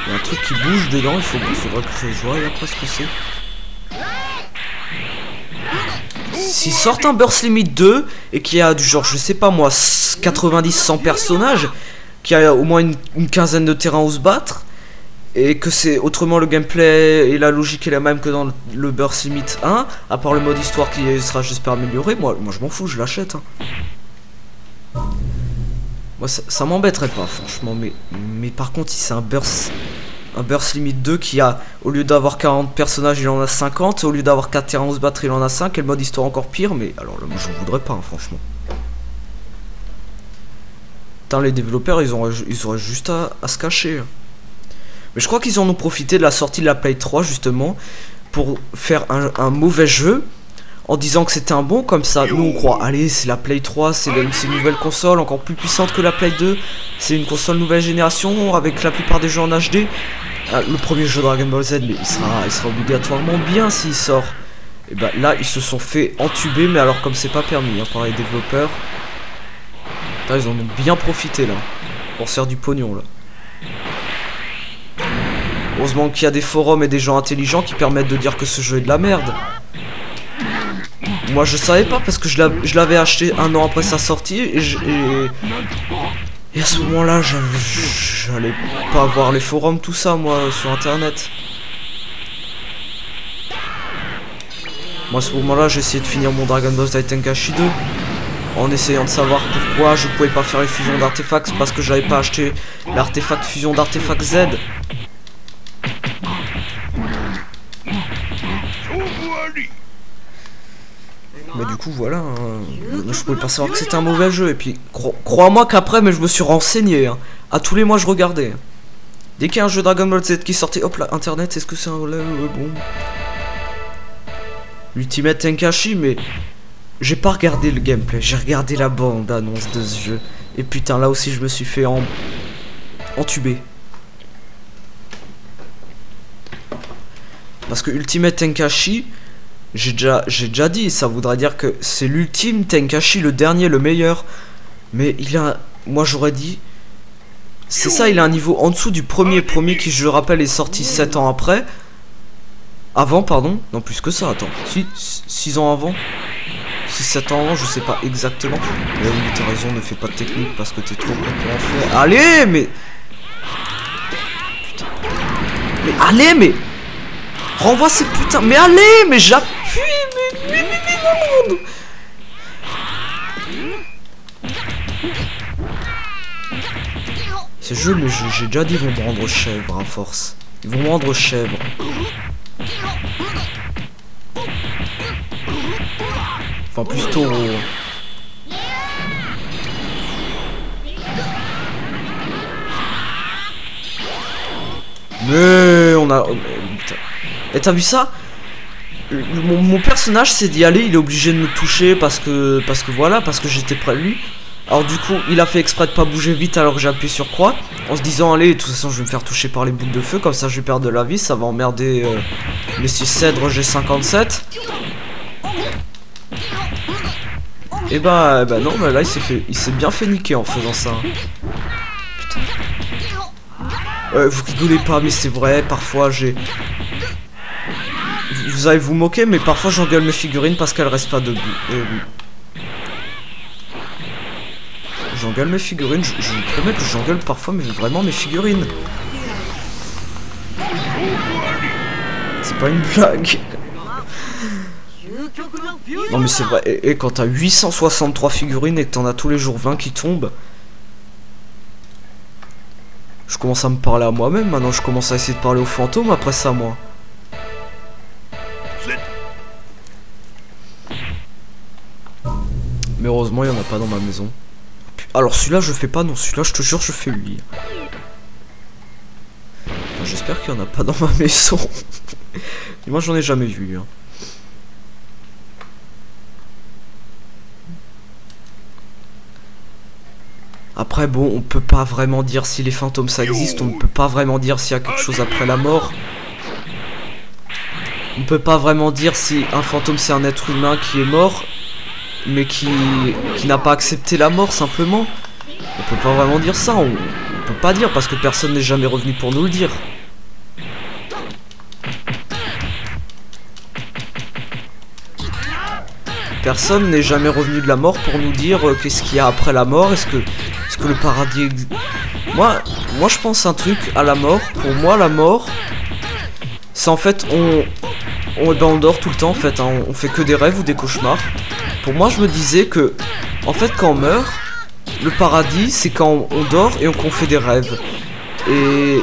Il y a un truc qui bouge dedans, il faudra que je vois après ce que c'est. S'ils sortent un Burst Limit 2 et qu'il y a du genre, je sais pas moi, 90-100 personnages, qu'il y a au moins une quinzaine de terrains où se battre, et que c'est autrement le gameplay et la logique est la même que dans le Burst Limit 1, à part le mode histoire qui sera j'espère amélioré, moi je m'en fous, je l'achète. Hein. Moi ça m'embêterait pas franchement, mais par contre si c'est un burst limit 2 qui a, au lieu d'avoir 40 personnages il en a 50, au lieu d'avoir 4 terrains où se battre il en a 5, et le mode histoire encore pire, mais alors là moi j'en voudrais pas hein, franchement. Putain les développeurs ils auraient juste à se cacher. Hein. Mais je crois qu'ils en ont profité de la sortie de la Play 3 justement pour faire un mauvais jeu en disant que c'était un bon, comme ça nous on croit, allez c'est la Play 3, c'est une nouvelle console encore plus puissante que la Play 2, c'est une console nouvelle génération avec la plupart des jeux en HD. Le premier jeu Dragon Ball Z, mais il sera obligatoirement bien s'il sort. Et bah là ils se sont fait entuber, mais alors comme c'est pas permis hein, par les développeurs. Là, ils en ont bien profité là, pour se faire du pognon là. Heureusement qu'il y a des forums et des gens intelligents qui permettent de dire que ce jeu est de la merde. Moi je savais pas parce que je l'avais acheté un an après sa sortie et à ce moment-là j'allais pas voir les forums tout ça moi sur internet. Moi à ce moment-là j'ai essayé de finir mon Dragon Ball Z Tenkaichi 2 en essayant de savoir pourquoi je pouvais pas faire les fusions d'artefacts parce que j'avais pas acheté l'artefact fusion d'artefact Z. Mais du coup voilà, je pouvais pas savoir que c'était un mauvais jeu. Et puis crois-moi qu'après, mais je me suis renseigné hein. À tous les mois je regardais. Dès qu'il y a un jeu Dragon Ball Z qui sortait, hop là, internet, est-ce que c'est un bon Ultimate Tenkaichi, mais j'ai pas regardé le gameplay, j'ai regardé la bande annonce de ce jeu. Et putain là aussi je me suis fait entuber. Parce que Ultimate Tenkaichi, j'ai déjà dit, ça voudrait dire que c'est l'ultime Tenkaichi, le dernier, le meilleur. Mais il a, moi j'aurais dit, c'est ça, il a un niveau en dessous du premier qui je le rappelle est sorti 7 ans après. Avant, pardon, non plus que ça, attends, si, 6 ans avant, 6-7 ans avant, je sais pas exactement. Mais oui, t'as raison, ne fais pas de technique parce que t'es trop con pour en faire. Allez, mais... Putain. Mais allez, mais... Renvoie ces putains... Mais allez, mais j'appuie, mais non. Ces jeux, mais j'ai déjà dit, ils vont me rendre chèvre à force. Ils vont me rendre chèvre. Enfin, plus taureau. Mais on a... Et t'as vu ça? Mon personnage s'est dit allez, il est obligé de me toucher parce que voilà, parce que j'étais près de lui. Alors du coup, il a fait exprès de pas bouger vite alors que j'ai appuyé sur croix, en se disant allez, de toute façon je vais me faire toucher par les boules de feu, comme ça je vais perdre de la vie, ça va emmerder les 6 cèdres G57. Et bah non, mais là il s'est bien fait niquer en faisant ça. Putain. Vous rigolez pas, mais c'est vrai, parfois j'ai... Vous allez vous moquer, mais parfois j'engueule mes figurines parce qu'elles restent pas debout. Et oui. J'engueule mes figurines, je vous promets que j'engueule parfois mais vraiment mes figurines. C'est pas une blague. Non mais c'est vrai, et quand t'as 863 figurines et que t'en as tous les jours 20 qui tombent, je commence à me parler à moi-même, maintenant je commence à essayer de parler aux fantômes après ça moi. Mais heureusement il y en a pas dans ma maison. Alors celui-là je fais pas, non celui-là je te jure je fais lui. Enfin, j'espère qu'il y en a pas dans ma maison. Moi j'en ai jamais vu hein. Après bon, on peut pas vraiment dire si les fantômes ça existe, on ne peut pas vraiment dire s'il y a quelque chose après la mort. On peut pas vraiment dire si un fantôme c'est un être humain qui est mort, mais qui n'a pas accepté la mort simplement. On peut pas vraiment dire ça, on peut pas dire parce que personne n'est jamais revenu pour nous le dire. Personne n'est jamais revenu de la mort pour nous dire qu'est-ce qu'il y a après la mort, est-ce que le paradis... Moi je pense un truc à la mort. Pour moi la mort, c'est en fait on dort tout le temps en fait, hein, on fait que des rêves ou des cauchemars. Pour moi je me disais que en fait quand on meurt, le paradis c'est quand on dort et qu'on fait des rêves. Et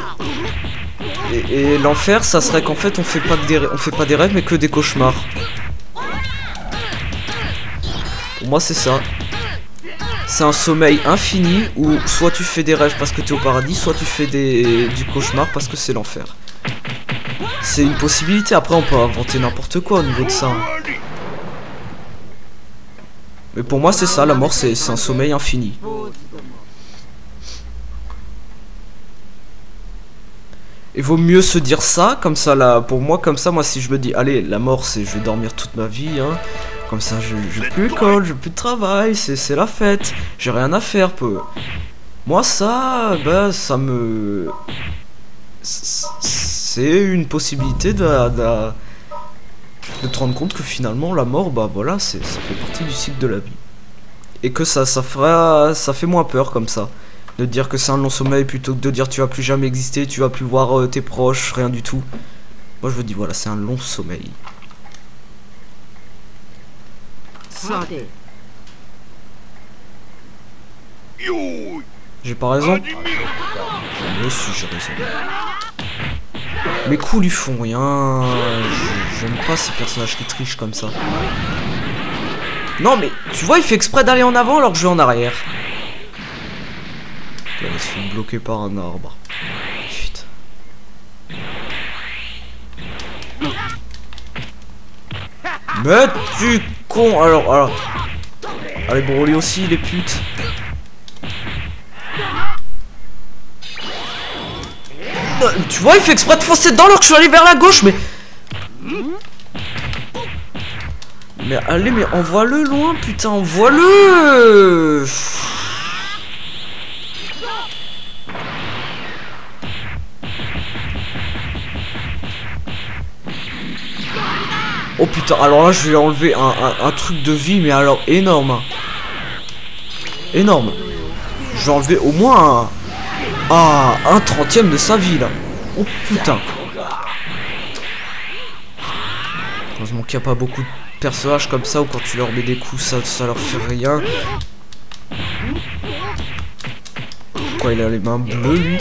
l'enfer ça serait qu'en fait on fait pas des rêves mais que des cauchemars. Pour moi c'est ça. C'est un sommeil infini où soit tu fais des rêves parce que tu es au paradis, soit tu fais du cauchemar parce que c'est l'enfer. C'est une possibilité, après on peut inventer n'importe quoi au niveau de ça. Mais pour moi c'est ça, la mort c'est un sommeil infini. Il vaut mieux se dire ça, comme ça là, pour moi comme ça, moi si je me dis allez la mort c'est je vais dormir toute ma vie hein, comme ça j'ai plus d'école, j'ai plus de travail, c'est la fête, j'ai rien à faire peu. Moi ça, bah ça me... C'est une possibilité de te rendre compte que finalement la mort, bah voilà, ça fait partie du cycle de la vie. Et que ça fait moins peur comme ça. De dire que c'est un long sommeil plutôt que de dire tu vas plus jamais exister, tu vas plus voir tes proches, rien du tout. Moi je me dis voilà, c'est un long sommeil. J'ai pas raison? Moi aussi j'ai raison. Mes coups lui font rien. J'aime pas ces personnages qui trichent comme ça. Non mais tu vois il fait exprès d'aller en avant alors que je vais en arrière. Là, ils sont bloqués par un arbre. Putain. Mais tu con. Alors. Allez Broly aussi les putes. Tu vois, il fait exprès de foncer dedans alors que je suis allé vers la gauche, mais... Mais allez, mais envoie-le loin, putain, envoie-le. Oh putain, alors là, je vais enlever un truc de vie, mais alors énorme. Énorme. Je vais enlever au moins un 30e de sa vie là. Oh putain. Heureusement qu'il n'y a pas beaucoup de personnages comme ça où quand tu leur mets des coups ça leur fait rien. Pourquoi il a les mains bleues lui?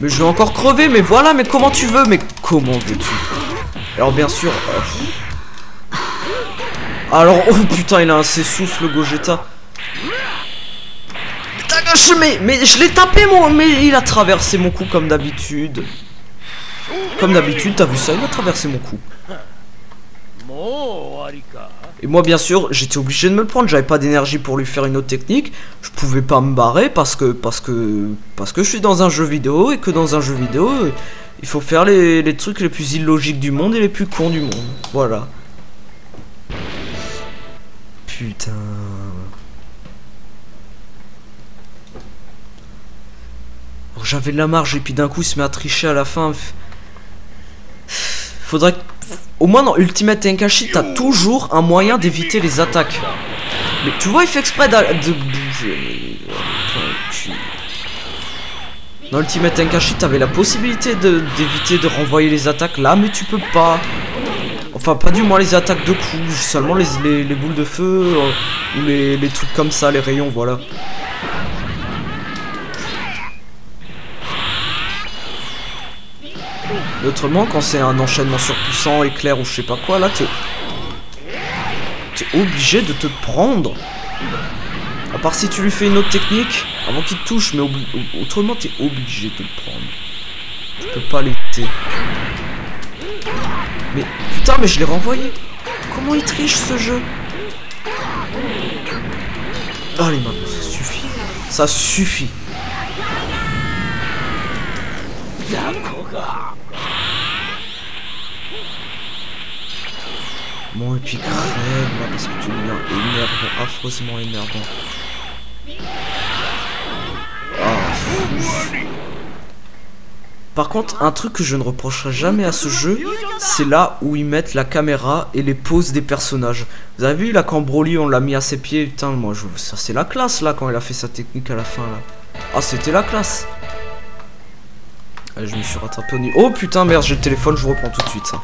Mais je vais encore crever, mais voilà, mais comment tu veux? Mais comment veux-tu? Alors bien sûr... Alors, oh putain, il a un s'essouffle, Gogeta. Putain, mais je l'ai tapé, moi, mais il a traversé mon cou comme d'habitude. Comme d'habitude, t'as vu ça, il a traversé mon cou. Et moi, bien sûr, j'étais obligé de me le prendre. J'avais pas d'énergie pour lui faire une autre technique. Je pouvais pas me barrer parce que je suis dans un jeu vidéo et que dans un jeu vidéo, il faut faire les trucs les plus illogiques du monde et les plus cons du monde. Voilà. Putain. J'avais de la marge et puis d'un coup il se met à tricher à la fin. Faudrait que... Au moins dans Ultimate Tenkachi t'as toujours un moyen d'éviter les attaques. Mais tu vois il fait exprès de bouger. Dans Ultimate Tenkachi t'avais la possibilité d'éviter de renvoyer les attaques là, mais tu peux pas. Enfin pas du moins les attaques de coups, seulement les boules de feu ou les trucs comme ça, les rayons, voilà. Et autrement quand c'est un enchaînement surpuissant, éclair ou je sais pas quoi, là t'es obligé de te prendre. À part si tu lui fais une autre technique avant qu'il te touche, mais autrement t'es obligé de le prendre. Tu peux pas l'éviter. Mais putain, mais je l'ai renvoyé. Comment il triche ce jeu? Allez maintenant, ça suffit. Ça suffit. Bon et puis crève là parce que tu deviens énervant, affreusement énervant. Ah, par contre, un truc que je ne reprocherai jamais à ce jeu, c'est là où ils mettent la caméra et les poses des personnages. Vous avez vu là quand Broly on l'a mis à ses pieds, putain moi ça c'est la classe là quand il a fait sa technique à la fin là. Ah c'était la classe. Allez je me suis rattrapé au niveau. Oh putain merde j'ai le téléphone, je vous reprends tout de suite ça.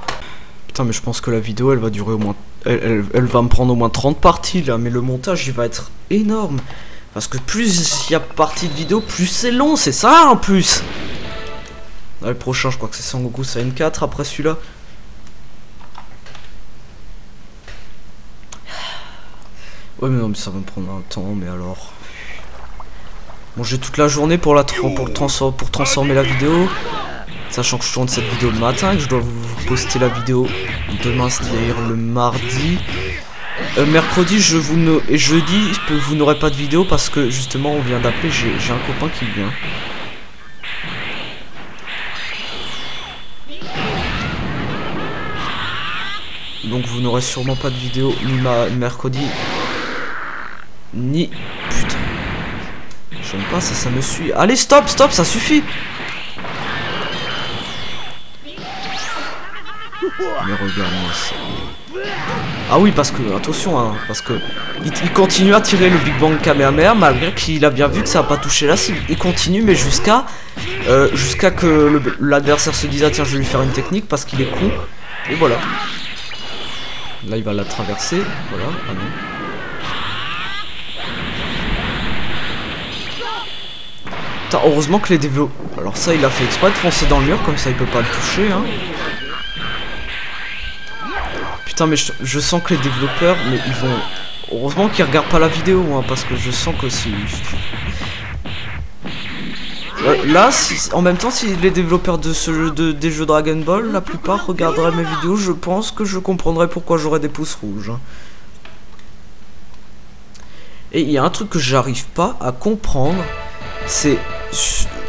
Putain mais je pense que la vidéo elle va durer au moins... Elle va me prendre au moins 30 parties là, mais le montage il va être énorme. Parce que plus il y a parties de vidéo, plus c'est long, c'est ça en plus. Ah, le prochain, je crois que c'est Sangoku Saiyan 4 après celui-là. Ouais, mais non, mais ça va me prendre un temps, mais alors. Bon, j'ai toute la journée pour transformer la vidéo. Sachant que je tourne cette vidéo le matin et que je dois vous poster la vidéo demain, c'est-à-dire le mardi. Mercredi et jeudi, vous n'aurez pas de vidéo parce que justement on vient d'appeler, j'ai un copain qui vient. Donc vous n'aurez sûrement pas de vidéo ni mercredi, ni... Putain. J'aime pas ça, ça me suit. Allez, stop, ça suffit. Mais regarde-moi ça. Ah oui, parce que, attention, hein, parce que il continue à tirer le Big Bang Kamehameha malgré qu'il a bien vu que ça n'a pas touché la cible. Il continue, mais jusqu'à que l'adversaire se dise ah tiens je vais lui faire une technique parce qu'il est con. Et voilà. Là il va la traverser. Voilà. Ah non. Putain, heureusement que les développeurs. Alors ça il a fait exprès de foncer dans le mur comme ça il peut pas le toucher hein. Putain mais je sens que les développeurs mais ils vont... Heureusement qu'ils regardent pas la vidéo hein, parce que je sens que si... Là en même temps si les développeurs de ce jeu des jeux Dragon Ball la plupart regarderaient mes vidéos, je pense que je comprendrais pourquoi j'aurais des pouces rouges. Et il y a un truc que j'arrive pas à comprendre, c'est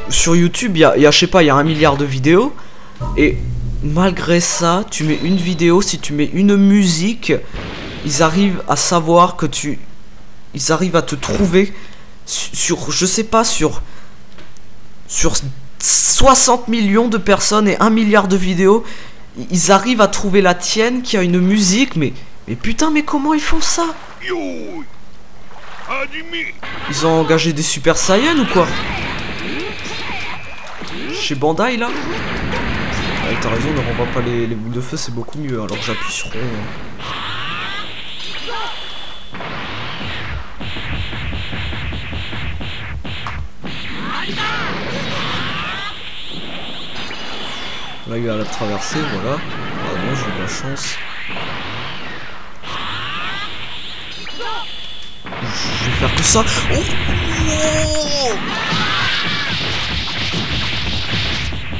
sur YouTube il y a je sais pas, il y a 1 milliard de vidéos et malgré ça, tu mets une vidéo, si tu mets une musique, ils arrivent à savoir que ils arrivent à te trouver sur je sais pas, sur 60 millions de personnes et 1 milliard de vidéos, ils arrivent à trouver la tienne qui a une musique, mais putain, mais comment ils font ça? Ils ont engagé des Super Saiyan ou quoi? Chez Bandai là? Ouais, t'as raison, ne renvoie pas les boules de feu, c'est beaucoup mieux. Alors j'appuie sur rond. Là il va la traverser, voilà. Ah non, j'ai eu de la chance. Je vais faire que ça. Oh,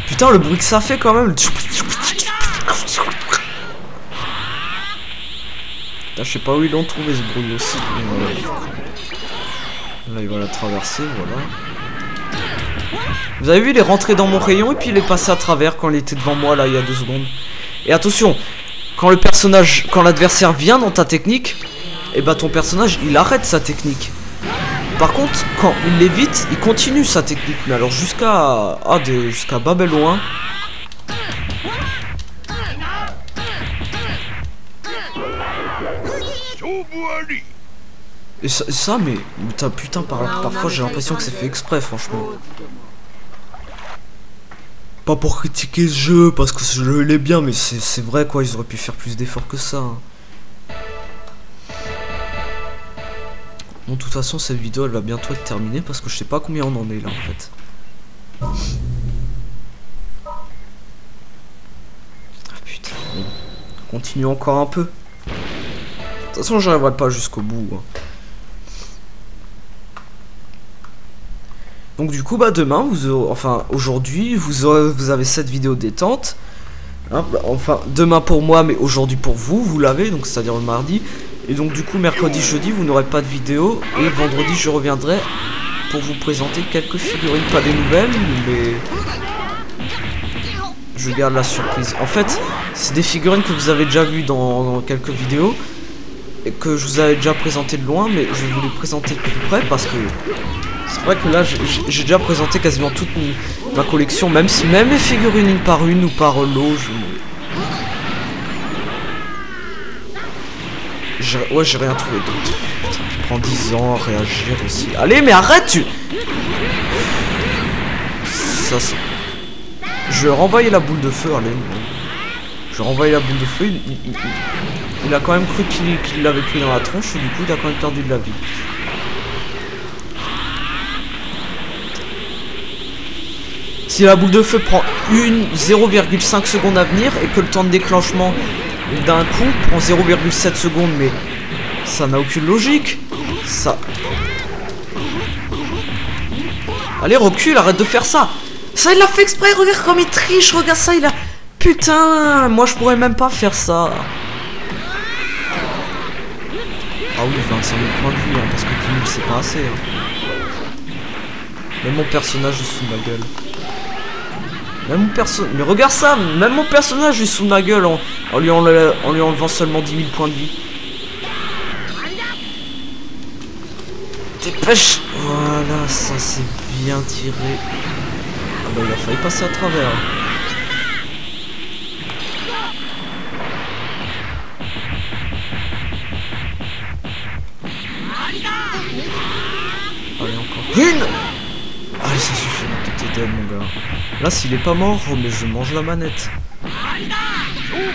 putain, le bruit que ça fait quand même. Là, je sais pas où ils l'ont trouvé ce bruit aussi. Voilà. Là, il va la traverser, voilà. Vous avez vu, il est rentré dans mon rayon et puis il est passé à travers quand il était devant moi là il y a 2 secondes. Et attention, quand l'adversaire vient dans ta technique, et bah ton personnage il arrête sa technique. Par contre, quand il l'évite, il continue sa technique. Mais alors jusqu'à Babel loin. Et ça mais putain parfois j'ai l'impression que c'est fait exprès franchement. Pas pour critiquer ce jeu, parce que ce jeu il est bien, mais c'est vrai quoi, ils auraient pu faire plus d'efforts que ça. Hein. Bon, de toute façon, cette vidéo elle va bientôt être terminée, parce que je sais pas combien on en est là en fait. Ah putain, bon. Continue encore un peu. De toute façon, j'arriverai pas jusqu'au bout. Hein. Donc du coup bah demain aujourd'hui vous avez cette vidéo détente hein, enfin demain pour moi mais aujourd'hui pour vous l'avez donc c'est à dire le mardi et donc du coup mercredi jeudi vous n'aurez pas de vidéo et vendredi je reviendrai pour vous présenter quelques figurines, pas des nouvelles mais je garde la surprise. En fait c'est des figurines que vous avez déjà vues dans quelques vidéos et que je vous avais déjà présenté de loin mais je vais vous les présenter de plus près parce que c'est vrai que là j'ai déjà présenté quasiment toute ma collection, même les figurines une par une ou par lot. Ouais, j'ai rien trouvé d'autre. Putain, je prends 10 ans à réagir aussi. Allez, mais arrête tu. Ça c'est. Je vais renvoyer la boule de feu, allez. Je vais renvoyer la boule de feu. Il a quand même cru qu'il l'avait pris dans la tronche et du coup il a quand même perdu de la vie. Si la boule de feu prend 0,5 secondes à venir et que le temps de déclenchement d'un coup prend 0,7 secondes, mais ça n'a aucune logique. Ça. Allez, recule, arrête de faire ça. Ça, il l'a fait exprès, regarde comme il triche, regarde ça, il a... Putain, moi je pourrais même pas faire ça. Ah oui, 25 000 points de vue, hein, parce que 10 000 c'est pas assez. Hein. Même mon personnage est sous ma gueule. Même mon personnage... Mais regarde ça, même mon personnage est sous ma gueule en lui enlevant seulement 10 000 points de vie. Dépêche. Voilà, ça c'est bien tiré. Ah bah il a failli passer à travers. Allez encore une. Allez ça suffit, t'es dead mon gars. Là s'il est pas mort, oh, mais je mange la manette.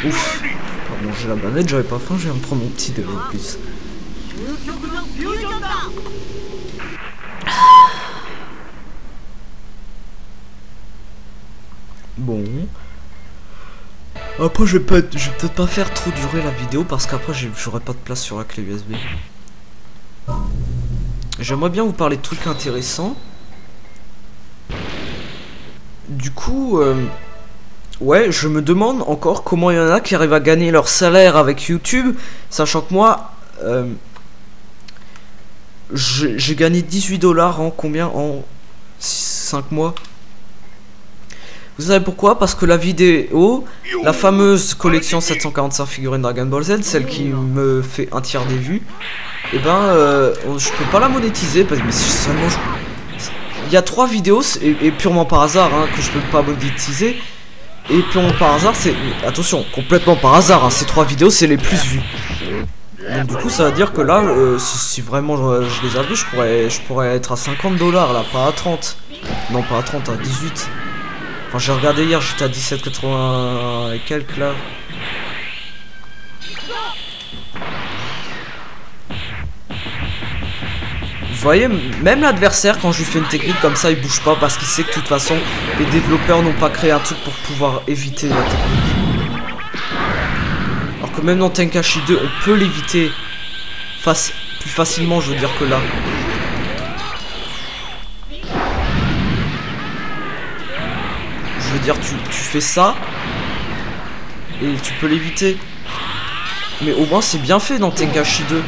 Ouf. Pas manger la manette, j'avais pas faim, je viens de prendre mon petit déj en plus. Bon. Après je vais peut-être pas faire trop durer la vidéo parce qu'après j'aurai pas de place sur la clé USB. J'aimerais bien vous parler de trucs intéressants. Du coup, ouais, je me demande encore comment il y en a qui arrivent à gagner leur salaire avec YouTube, sachant que moi, j'ai gagné 18 $ en combien? En 5 mois. Vous savez pourquoi? Parce que la vidéo, la fameuse collection 745 figurines Dragon Ball Z, celle qui me fait un tiers des vues, et ben, je peux pas la monétiser, parce que seulement il y a 3 vidéos, et purement par hasard, hein, que je peux pas monétiser, et purement par hasard, c'est, attention, complètement par hasard, hein, ces 3 vidéos, c'est les plus vues. Donc du coup, ça veut dire que là, si vraiment je les avais, je pourrais être à 50 $, là, pas à 30. Non, pas à 30, à 18. Enfin, j'ai regardé hier, j'étais à 17,80 et quelques là. Vous voyez, même l'adversaire, quand je lui fais une technique comme ça, il bouge pas parce qu'il sait que de toute façon, les développeurs n'ont pas créé un truc pour pouvoir éviter la technique. Alors que même dans Tenkaichi 2, on peut l'éviter plus facilement, je veux dire, que là. Je veux dire, tu fais ça et tu peux l'éviter. Mais au moins c'est bien fait dans Tenkaichi 2.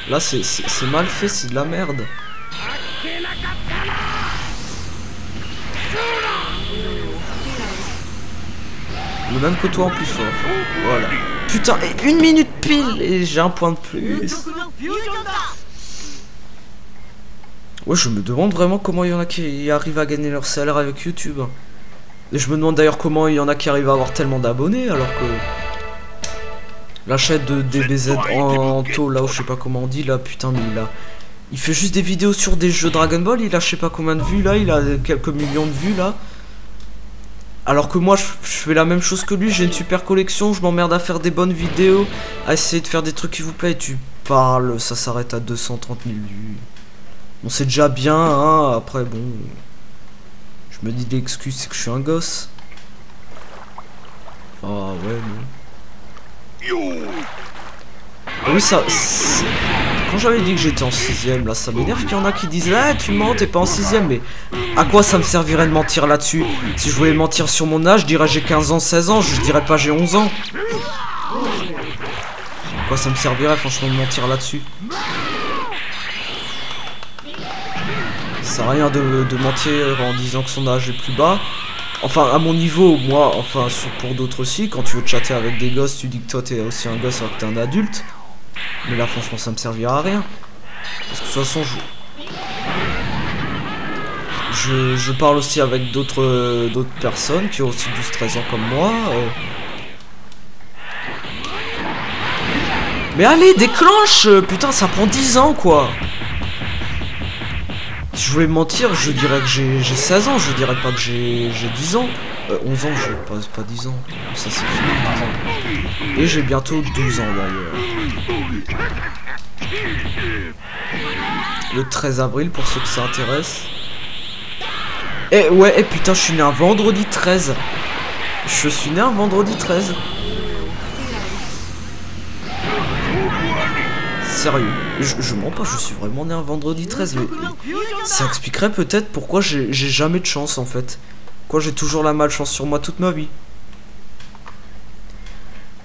Là c'est mal fait, c'est de la merde. Le même que toi en plus fort. Voilà. Putain, et 1 minute pile et j'ai un point de plus. Ouais, je me demande vraiment comment il y en a qui arrivent à gagner leur salaire avec YouTube. Et je me demande d'ailleurs comment il y en a qui arrivent à avoir tellement d'abonnés alors que... La chaîne de DBZ en taux, là où je sais pas comment on dit, là, putain, mais il fait juste des vidéos sur des jeux Dragon Ball, il a je sais pas combien de vues, là, il a quelques millions de vues, là. Alors que moi, je fais la même chose que lui, j'ai une super collection, je m'emmerde à faire des bonnes vidéos, à essayer de faire des trucs qui vous plaisent, et tu parles, ça s'arrête à 230 000 vues. Bon, c'est déjà bien, hein, après, bon... Je me dis l'excuse, c'est que je suis un gosse. Ah, ouais, bon... Oui, ça... Quand j'avais dit que j'étais en 6ème, là, ça m'énerve qu'il y en a qui disent « Ah, tu mens, t'es pas en 6ème, mais... » À quoi ça me servirait de mentir là-dessus? Si je voulais mentir sur mon âge, je dirais j'ai 15 ans, 16 ans, je dirais pas j'ai 11 ans. À quoi ça me servirait, franchement, de mentir là-dessus? Ça sert à rien de mentir en disant que son âge est plus bas. Enfin, à mon niveau, moi, enfin, pour d'autres aussi, quand tu veux chatter avec des gosses, tu dis que toi t'es aussi un gosse alors que t'es un adulte. Mais là, franchement, ça me servira à rien. Parce que de toute façon, je parle aussi avec d'autres personnes qui ont aussi 12-13 ans comme moi. Mais allez, déclenche! Putain, ça prend 10 ans, quoi! Si je voulais mentir, je dirais que j'ai 16 ans, je dirais pas que j'ai 10 ans. 11 ans, j'ai pas 10 ans. Ça c'est fini, 10 ans. Et j'ai bientôt 12 ans d'ailleurs. Le 13 avril pour ceux que ça intéresse. Et ouais, et putain, je suis né un vendredi 13. Je suis né un vendredi 13. Sérieux. Je mens pas, je suis vraiment né un vendredi 13, mais ça expliquerait peut-être pourquoi j'ai jamais de chance en fait. Pourquoi j'ai toujours la malchance sur moi toute ma vie.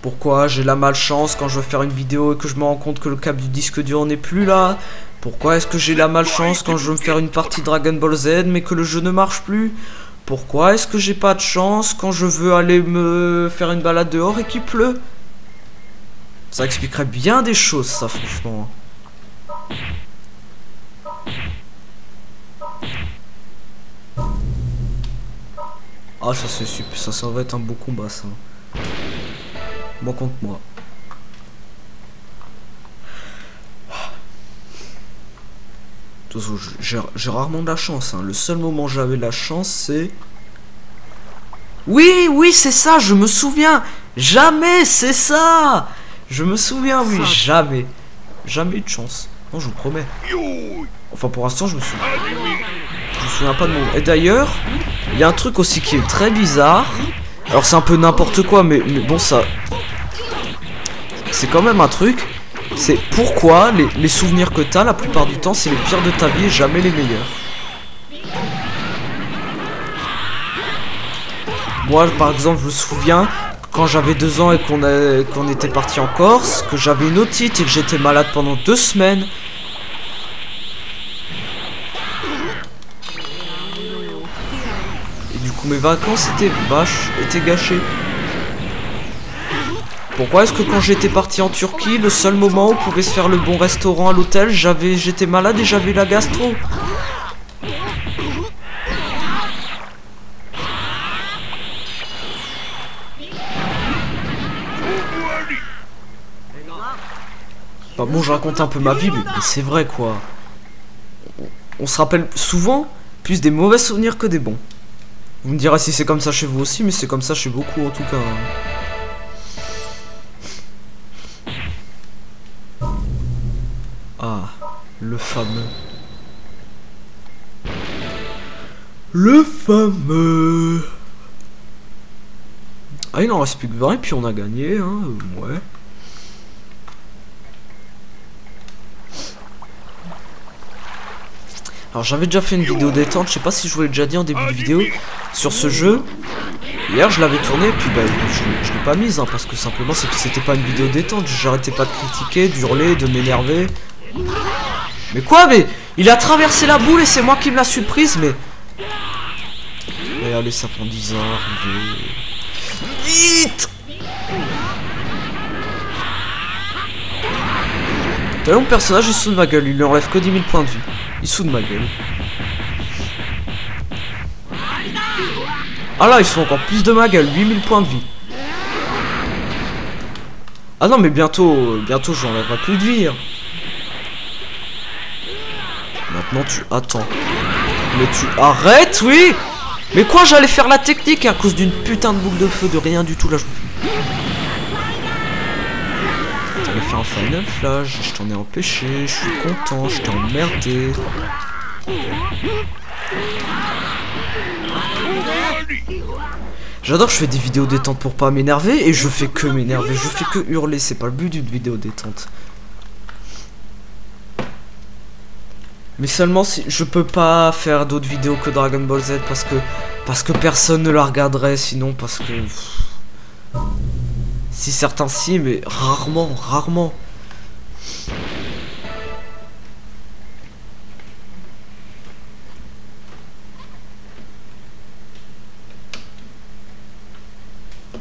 Pourquoi j'ai la malchance quand je veux faire une vidéo et que je me rends compte que le câble du disque dur n'est plus là. Pourquoi est-ce que j'ai la malchance quand je veux me faire une partie Dragon Ball Z mais que le jeu ne marche plus. Pourquoi est-ce que j'ai pas de chance quand je veux aller me faire une balade dehors et qu'il pleut. Ça expliquerait bien des choses, ça, franchement. Ah, ça c'est super, ça va être un beau combat, ça. Moi contre moi. De toute façon, j'ai rarement de la chance, hein. Le seul moment où j'avais de la chance, c'est... Oui, c'est ça, je me souviens. Jamais, c'est ça. Je me souviens, oui, jamais. Jamais eu de chance. Non, je vous promets. Enfin, pour l'instant, je me souviens pas de mon... Et d'ailleurs, il y a un truc aussi qui est très bizarre. Alors, c'est un peu n'importe quoi, mais bon, ça... C'est quand même un truc. C'est pourquoi les souvenirs que t'as, la plupart du temps, c'est les pires de ta vie et jamais les meilleurs. Moi, par exemple, je me souviens... Quand j'avais 2 ans et qu'on était parti en Corse, que j'avais une otite et que j'étais malade pendant 2 semaines. Et du coup mes vacances étaient gâchées. Pourquoi est-ce que quand j'étais parti en Turquie, le seul moment où on pouvait se faire le bon restaurant à l'hôtel, j'étais malade et j'avais la gastro? Bah bon, je raconte un peu ma vie, mais c'est vrai quoi. On se rappelle souvent plus des mauvais souvenirs que des bons. Vous me direz si c'est comme ça chez vous aussi, mais c'est comme ça chez beaucoup en tout cas. Ah, le fameux. Le fameux. Ah, il en reste plus que 20 et puis on a gagné, hein, ouais. Alors j'avais déjà fait une vidéo détente, je sais pas si je vous l'ai déjà dit en début de vidéo, sur ce jeu. Hier je l'avais tourné et puis bah, je l'ai pas mise, hein, parce que simplement c'était pas une vidéo détente, j'arrêtais pas de critiquer, d'hurler, de m'énerver. Mais quoi, mais il a traversé la boule et c'est moi qui me l'a surprise, mais... Mais allez, ça prend 10 ans, arrivé. Vite! T'as vu, mon personnage il se fout de ma gueule, il lui enlève que 10 000 points de vie. Il se fout de ma gueule. Ah là, ils sont encore plus de ma gueule, 8000 points de vie. Ah non, mais bientôt j'enlèverai plus de vie. Hein. Maintenant tu attends. Mais tu arrêtes, oui. Mais quoi, j'allais faire la technique à cause d'une putain de boucle de feu, de rien du tout là. J'allais faire un final flash, je t'en ai empêché, je suis content, je t'ai emmerdé. J'adore, je fais des vidéos détente pour pas m'énerver et je fais que m'énerver, je fais que hurler, c'est pas le but d'une vidéo détente. Mais seulement si je peux pas faire d'autres vidéos que Dragon Ball Z parce que personne ne la regarderait sinon parce que si certains si mais rarement.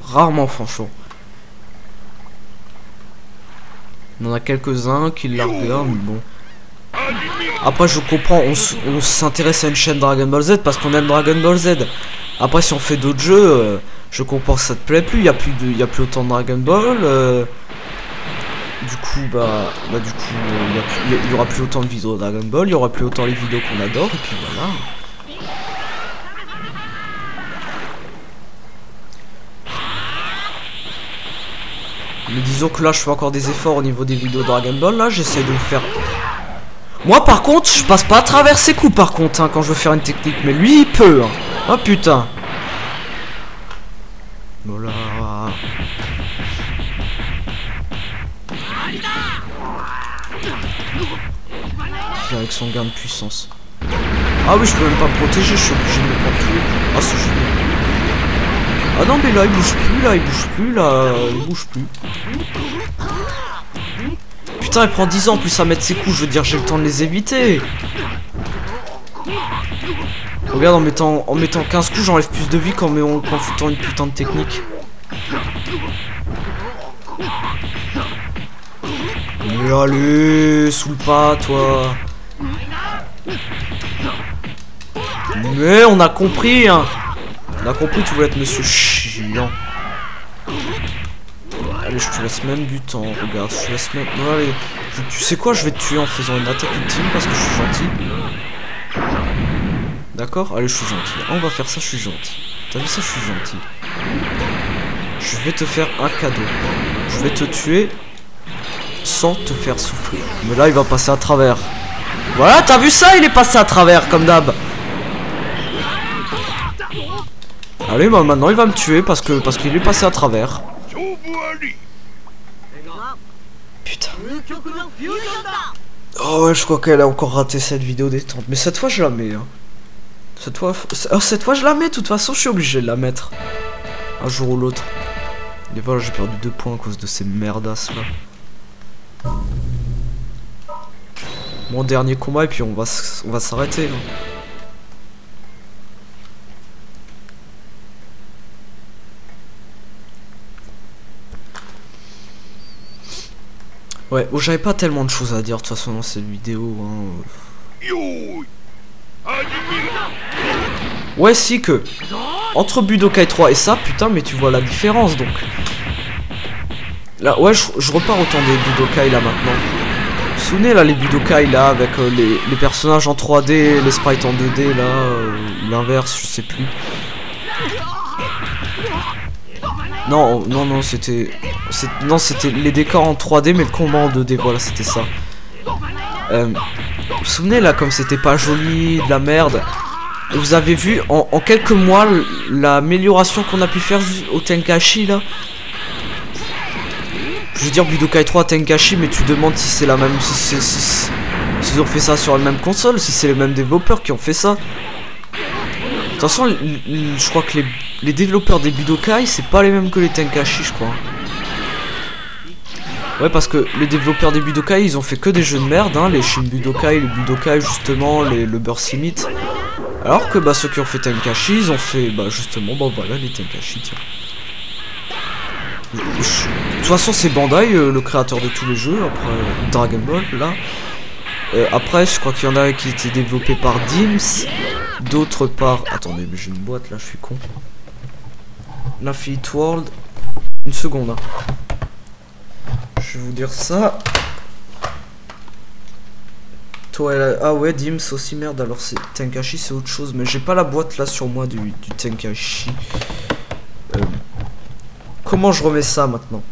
Rarement franchement. Il y en a quelques-uns qui la regardent mais bon. Après je comprends, on s'intéresse à une chaîne Dragon Ball Z parce qu'on aime Dragon Ball Z. Après si on fait d'autres jeux, je comprends que ça te plaît plus, il y a plus autant de Dragon Ball. Du coup il y aura plus autant de vidéos Dragon Ball, il y aura plus autant les vidéos qu'on adore et puis voilà. Mais disons que là je fais encore des efforts au niveau des vidéos Dragon Ball, là j'essaie de le faire. Moi par contre je passe pas à travers ses coups par contre hein, quand je veux faire une technique, mais lui il peut hein. Oh putain. Voilà. avec son gain de puissance. Ah oui, je peux même pas me protéger, je suis obligé de me prendre tous les coups. Ah, c'est génial. Ah non, mais là, il bouge plus, là, il bouge plus, là, il bouge plus. Putain, il prend 10 ans en plus à mettre ses coups, je veux dire, j'ai le temps de les éviter. Regarde, en mettant 15 coups, j'enlève plus de vie qu'en foutant une putain de technique. Mais allez, saoule pas, toi. Mais on a compris, hein. On a compris, tu voulais être monsieur chiant. Allez, je te laisse même du temps, regarde, je te laisse même... Non, allez, tu sais quoi, je vais te tuer en faisant une attaque ultime parce que je suis gentil. D'accord? Allez, je suis gentil. On va faire ça, je suis gentil. T'as vu ça, je suis gentil. Je vais te faire un cadeau. Je vais te tuer sans te faire souffrir. Mais là, il va passer à travers. Voilà, t'as vu ça? Il est passé à travers, comme d'hab. Allez, bah maintenant, il va me tuer parce qu'il est passé à travers. Putain. Oh ouais, je crois qu'elle a encore raté cette vidéo détente. Mais cette fois, je la mets. Hein. Cette fois, je la mets. De toute façon, je suis obligé de la mettre. Un jour ou l'autre. Et voilà, j'ai perdu 2 points à cause de ces merdasses là. Mon dernier combat et puis on va s'arrêter. Ouais, bon, j'avais pas tellement de choses à dire de toute façon dans cette vidéo. Hein. Ouais, si que entre Budokai 3 et ça, putain, mais tu vois la différence donc. Là, ouais, je repars autant des Budokai là maintenant. Vous vous souvenez là, les Budokai là, avec les personnages en 3D, les sprites en 2D là, l'inverse, je sais plus. Non, c'était les décors en 3D mais le combat en 2D, voilà, c'était ça. Vous vous souvenez là, comme c'était pas joli, de la merde. Vous avez vu en quelques mois l'amélioration qu'on a pu faire au Tenkaichi là. Je veux dire Budokai 3 Tenkaichi, mais tu demandes si c'est la même, si ils ont fait ça sur la même console, si c'est les mêmes développeurs qui ont fait ça. De toute façon, je crois que les développeurs des Budokai, c'est pas les mêmes que les Tenkaichi, je crois. Ouais, parce que les développeurs des Budokai, ils ont fait que des jeux de merde, hein, les Shin Budokai, les Budokai justement, le Burst Limit. Alors que bah ceux qui ont fait Tenkaichi, ils ont fait bah justement, bah voilà les Tenkaichi, tiens. De toute façon, c'est Bandai, le créateur de tous les jeux, après Dragon Ball, là. Après, je crois qu'il y en a qui étaient développés par Dims, d'autres par... Attendez, mais j'ai une boîte là, je suis con. L'Infinite World. Une seconde. Hein. Je vais vous dire ça. Ah ouais, Dims aussi, merde. Alors, c'est Tenkaichi, c'est autre chose. Mais j'ai pas la boîte là sur moi du Tenkaichi. Comment je remets ça maintenant?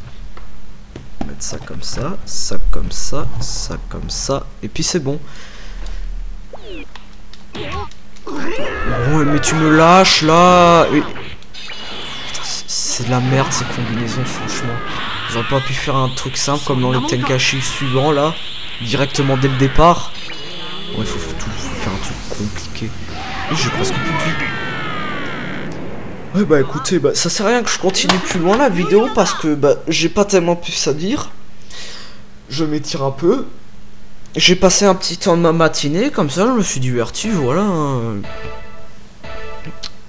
Mettre ça comme ça, ça comme ça, ça comme ça, et puis c'est bon. Ouais, mais tu me lâches là. C'est de la merde ces combinaisons, franchement. J'aurais pas pu faire un truc simple comme dans les Tenkaichi suivants là, directement dès le départ. Ouais, faut faire un truc compliqué. Et j'ai presque plus de vie. Ouais bah écoutez, bah ça sert à rien que je continue plus loin la vidéo parce que bah j'ai pas tellement plus à dire. Je m'étire un peu. J'ai passé un petit temps de ma matinée, comme ça je me suis diverti, voilà.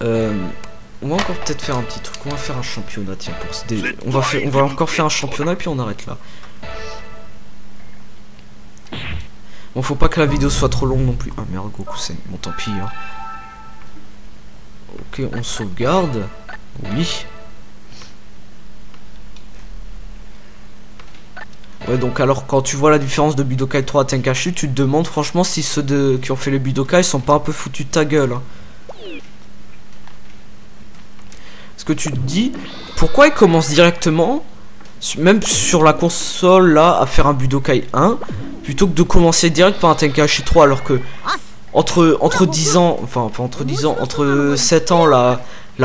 On va encore peut-être faire un petit truc, on va faire un championnat, tiens, pour se dé... on va encore faire un championnat et puis on arrête là. Bon, faut pas que la vidéo soit trop longue non plus. Ah merde, Goku c'est... Bon tant pis hein. Ok, on sauvegarde. Oui. Ouais, donc alors quand tu vois la différence de Budokai 3 à Tenkaichi, tu te demandes franchement si ceux qui ont fait les Budokai sont pas un peu foutus de ta gueule. Hein. Parce que tu te dis, pourquoi ils commencent directement, même sur la console là, à faire un Budokai 1, plutôt que de commencer direct par un Tenkaichi 3 alors que... Entre 10 ans, enfin pas entre 10 ans, entre 7 ans la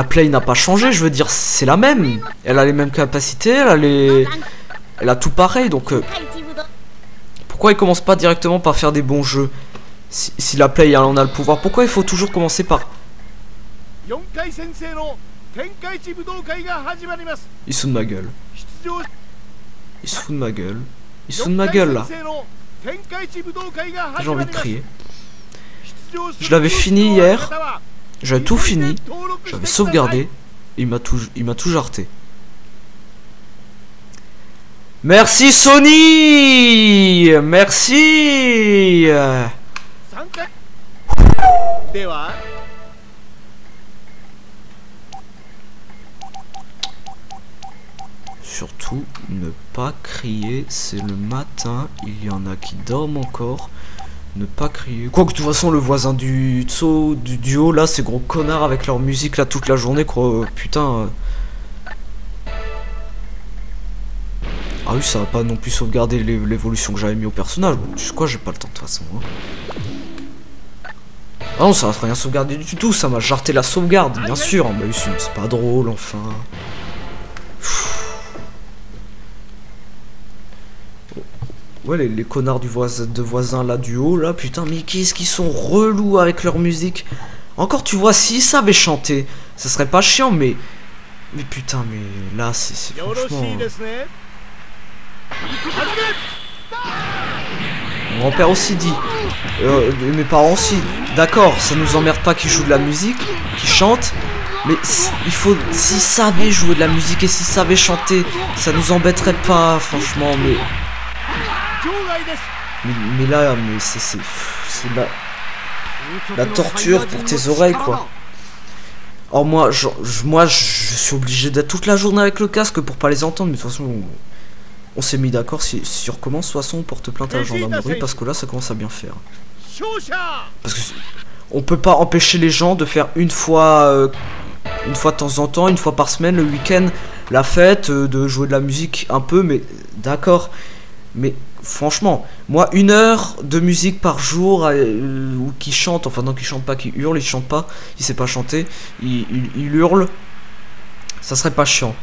play n'a pas changé, je veux dire c'est la même. Elle a les mêmes capacités, elle a tout pareil donc pourquoi ils commencent pas directement par faire des bons jeux? Si la play en a le pouvoir, pourquoi il faut toujours commencer par... Il se fout de ma gueule. Il se fout de ma gueule. Il se fout de ma gueule là. J'ai envie de crier. Je l'avais fini hier. J'avais tout fini. J'avais sauvegardé. Il m'a tout jarté. Merci Sony. Merci. Surtout, ne pas crier, c'est le matin, il y en a qui dorment encore. Ne pas crier. Quoique de toute façon, le voisin du haut là, ces gros connards avec leur musique là toute la journée, quoi. Putain. Ah oui, ça va pas non plus sauvegarder l'évolution que j'avais mis au personnage. Bon, tu sais quoi, j'ai pas le temps de toute façon. Hein. Ah non, ça va rien sauvegarder du tout, ça m'a jarté la sauvegarde, bien sûr. Mais c'est pas drôle, enfin. Ouais, les connards de voisins là du haut là, putain, mais qu'est-ce qu'ils sont relous avec leur musique. Encore, tu vois, s'ils savaient chanter, ça serait pas chiant, mais putain, mais là, c'est franchement... Mon grand-père aussi dit, mes parents aussi, d'accord, ça nous emmerde pas qu'ils jouent de la musique, qu'ils chantent, mais il faut, s'ils savaient jouer de la musique et s'ils savaient chanter, ça nous embêterait pas, franchement, mais là, mais c'est la torture pour tes oreilles, quoi. Or moi, je suis obligé d'être toute la journée avec le casque pour pas les entendre, mais de toute façon, on s'est mis d'accord, si on recommence, de toute façon, on porte plainte à la gendarmerie, parce que là, ça commence à bien faire. Parce que on peut pas empêcher les gens de faire une fois de temps en temps, une fois par semaine, le week-end, la fête, de jouer de la musique un peu, mais d'accord. Mais franchement, moi, 1 heure de musique par jour, ou qui chante, enfin non, qui chante pas, qui hurle, il chante pas, il sait pas chanter, il hurle, ça serait pas chiant.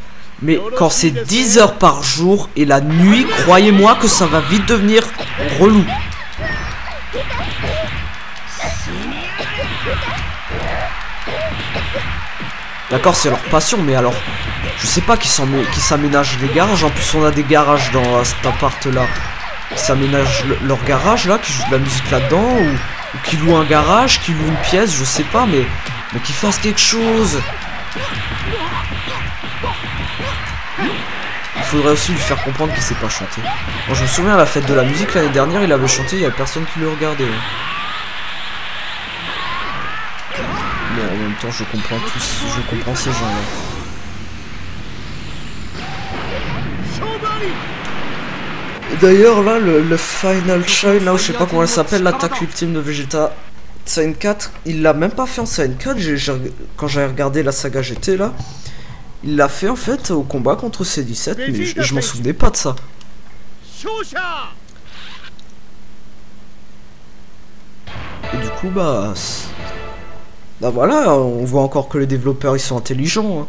Mais quand c'est 10 heures par jour et la nuit, croyez-moi que ça va vite devenir relou. D'accord, c'est leur passion, mais alors, je sais pas qui s'aménagent les garages. En plus, on a des garages dans cet appart là qui s'aménagent leur garage là, qui jouent de la musique là-dedans, ou qui louent un garage, qui louent une pièce, je sais pas, mais qui fassent quelque chose. Il faudrait aussi lui faire comprendre qu'il sait pas chanter. Moi, je me souviens à la fête de la musique l'année dernière, il avait chanté, il y avait personne qui le regardait. Mais en même temps, je comprends ces gens-là. D'ailleurs, là, le Final Child, là, je sais pas comment elle s'appelle, l'attaque ultime de Vegeta Sign 4, il l'a même pas fait en Sign 4. Quand j'avais regardé la saga GT, là, il l'a fait en fait au combat contre C17, mais je m'en souvenais pas de ça. Et du coup, bah voilà, on voit encore que les développeurs ils sont intelligents. Hein.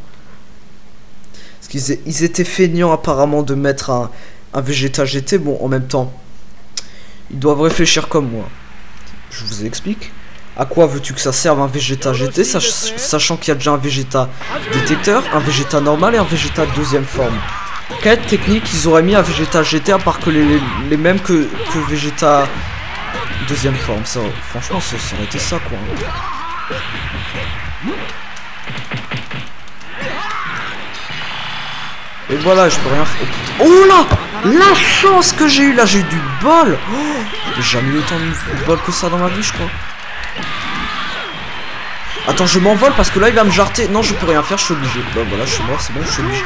Parce qu'ils étaient feignants apparemment de mettre un Vegeta GT. Bon, en même temps, ils doivent réfléchir comme moi. Je vous explique. À quoi veux-tu que ça serve un Vegeta GT, sachant qu'il y a déjà un Vegeta détecteur, un Vegeta normal et un Vegeta deuxième forme. Quelle technique ils auraient mis un Vegeta GT à part que les mêmes que Vegeta deuxième forme. Ça, franchement, ça aurait été ça, quoi. Et voilà, je peux rien faire. Oh là, la chance que j'ai eu là, j'ai eu du bol. Oh, j'ai jamais eu autant de bol que ça dans ma vie, je crois. Attends, je m'envole parce que là il va me jarter. Non, je peux rien faire, je suis obligé. Bah voilà, je suis mort, c'est bon,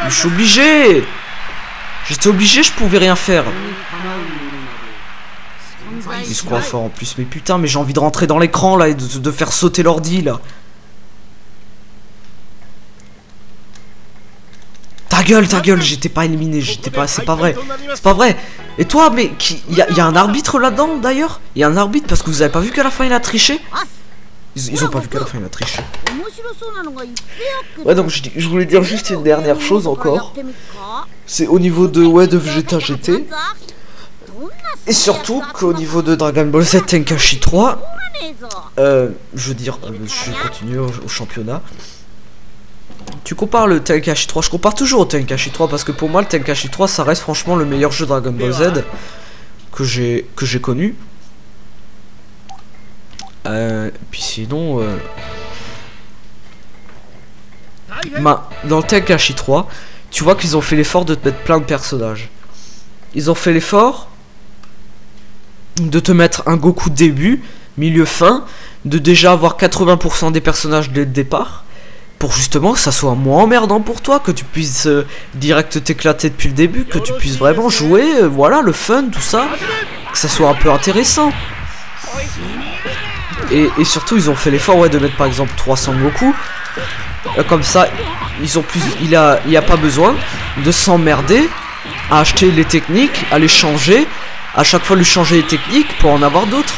je suis obligé. J'étais obligé, je pouvais rien faire. Il se croit fort en plus, mais putain, mais j'ai envie de rentrer dans l'écran là et de faire sauter l'ordi là. Ta gueule, j'étais pas éliminé, c'est pas vrai. C'est pas vrai. Et toi, mais il y a un arbitre là-dedans d'ailleurs. Il y a un arbitre parce que vous avez pas vu qu'à la fin il a triché. Ils ont pas vu qu'à la fin il a triché. Ouais, donc je voulais dire juste une dernière chose encore. C'est au niveau de Vegeta GT. Et surtout qu'au niveau de Dragon Ball Z Tenkaichi 3, je veux dire, je vais continuer au championnat. Tu compares le Tenkaichi 3, je compare toujours au Tenkaichi 3 parce que pour moi le Tenkaichi 3 ça reste franchement le meilleur jeu Dragon Ball Z que j'ai connu. Puis sinon, dans le Tenkaichi 3, tu vois qu'ils ont fait l'effort de te mettre plein de personnages. Ils ont fait l'effort de te mettre un Goku début, milieu, fin, de déjà avoir 80% des personnages dès le départ, pour justement que ça soit moins emmerdant pour toi, que tu puisses direct t'éclater depuis le début, que tu puisses vraiment jouer, voilà, le fun, tout ça, que ça soit un peu intéressant. Et surtout ils ont fait l'effort, ouais, de mettre par exemple 300 Goku, comme ça ils ont plus, il y a pas besoin de s'emmerder à acheter les techniques, à les changer, à chaque fois lui changer les techniques pour en avoir d'autres.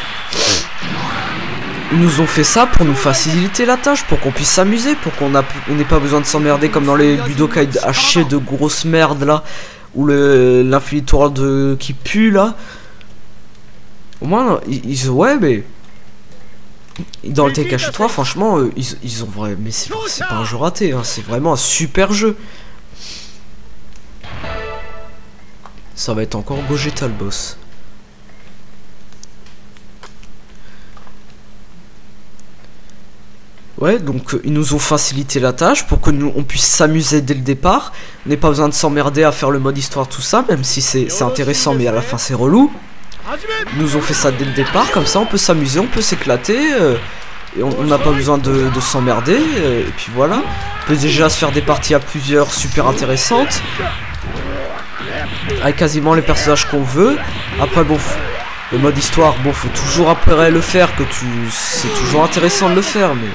Ils nous ont fait ça pour nous faciliter la tâche, pour qu'on puisse s'amuser, pour qu'on n'ait pas besoin de s'emmerder comme dans les Budokai à chier de grosses merdes là, ou l'infinitoire qui pue là. Au moins, ouais, mais dans le Tenkaichi 3, franchement, ils ont vraiment. Mais c'est pas un jeu raté, hein, c'est vraiment un super jeu. Ça va être encore Gogeta le boss. Ouais, donc ils nous ont facilité la tâche pour que on puisse s'amuser dès le départ. On n'ait pas besoin de s'emmerder à faire le mode histoire, tout ça, même si c'est intéressant, mais à la fin c'est relou. Ils nous ont fait ça dès le départ, comme ça on peut s'amuser, on peut s'éclater. Et on n'a pas besoin de s'emmerder. Et puis voilà. On peut déjà se faire des parties à plusieurs super intéressantes. Avec quasiment les personnages qu'on veut. Après bon, le mode histoire, bon, faut toujours après le faire, c'est toujours intéressant de le faire, mais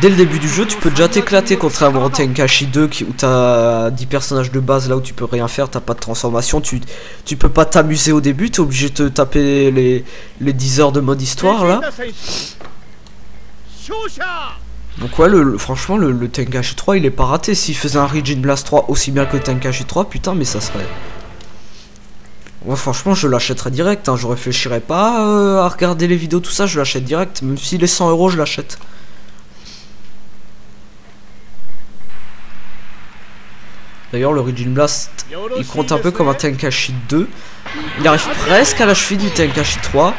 dès le début du jeu, tu peux déjà t'éclater, contrairement au Tenkaichi 2 où t'as 10 personnages de base, là où tu peux rien faire, t'as pas de transformation, tu peux pas t'amuser au début, t'es obligé de te taper les 10 heures de mode histoire là. Donc ouais, franchement le Tenkaichi 3 il est pas raté. S'il faisait un Origin Blast 3 aussi bien que le Tenkaichi 3, putain, mais ça serait... Ouais, franchement je l'achèterais direct, hein. Je réfléchirais pas à regarder les vidéos, tout ça, je l'achète direct. Même s'il est 100 € je l'achète. D'ailleurs le Origin Blast il compte un peu comme un Tenkaichi 2. Il arrive presque à la cheville du Tenkaichi 3.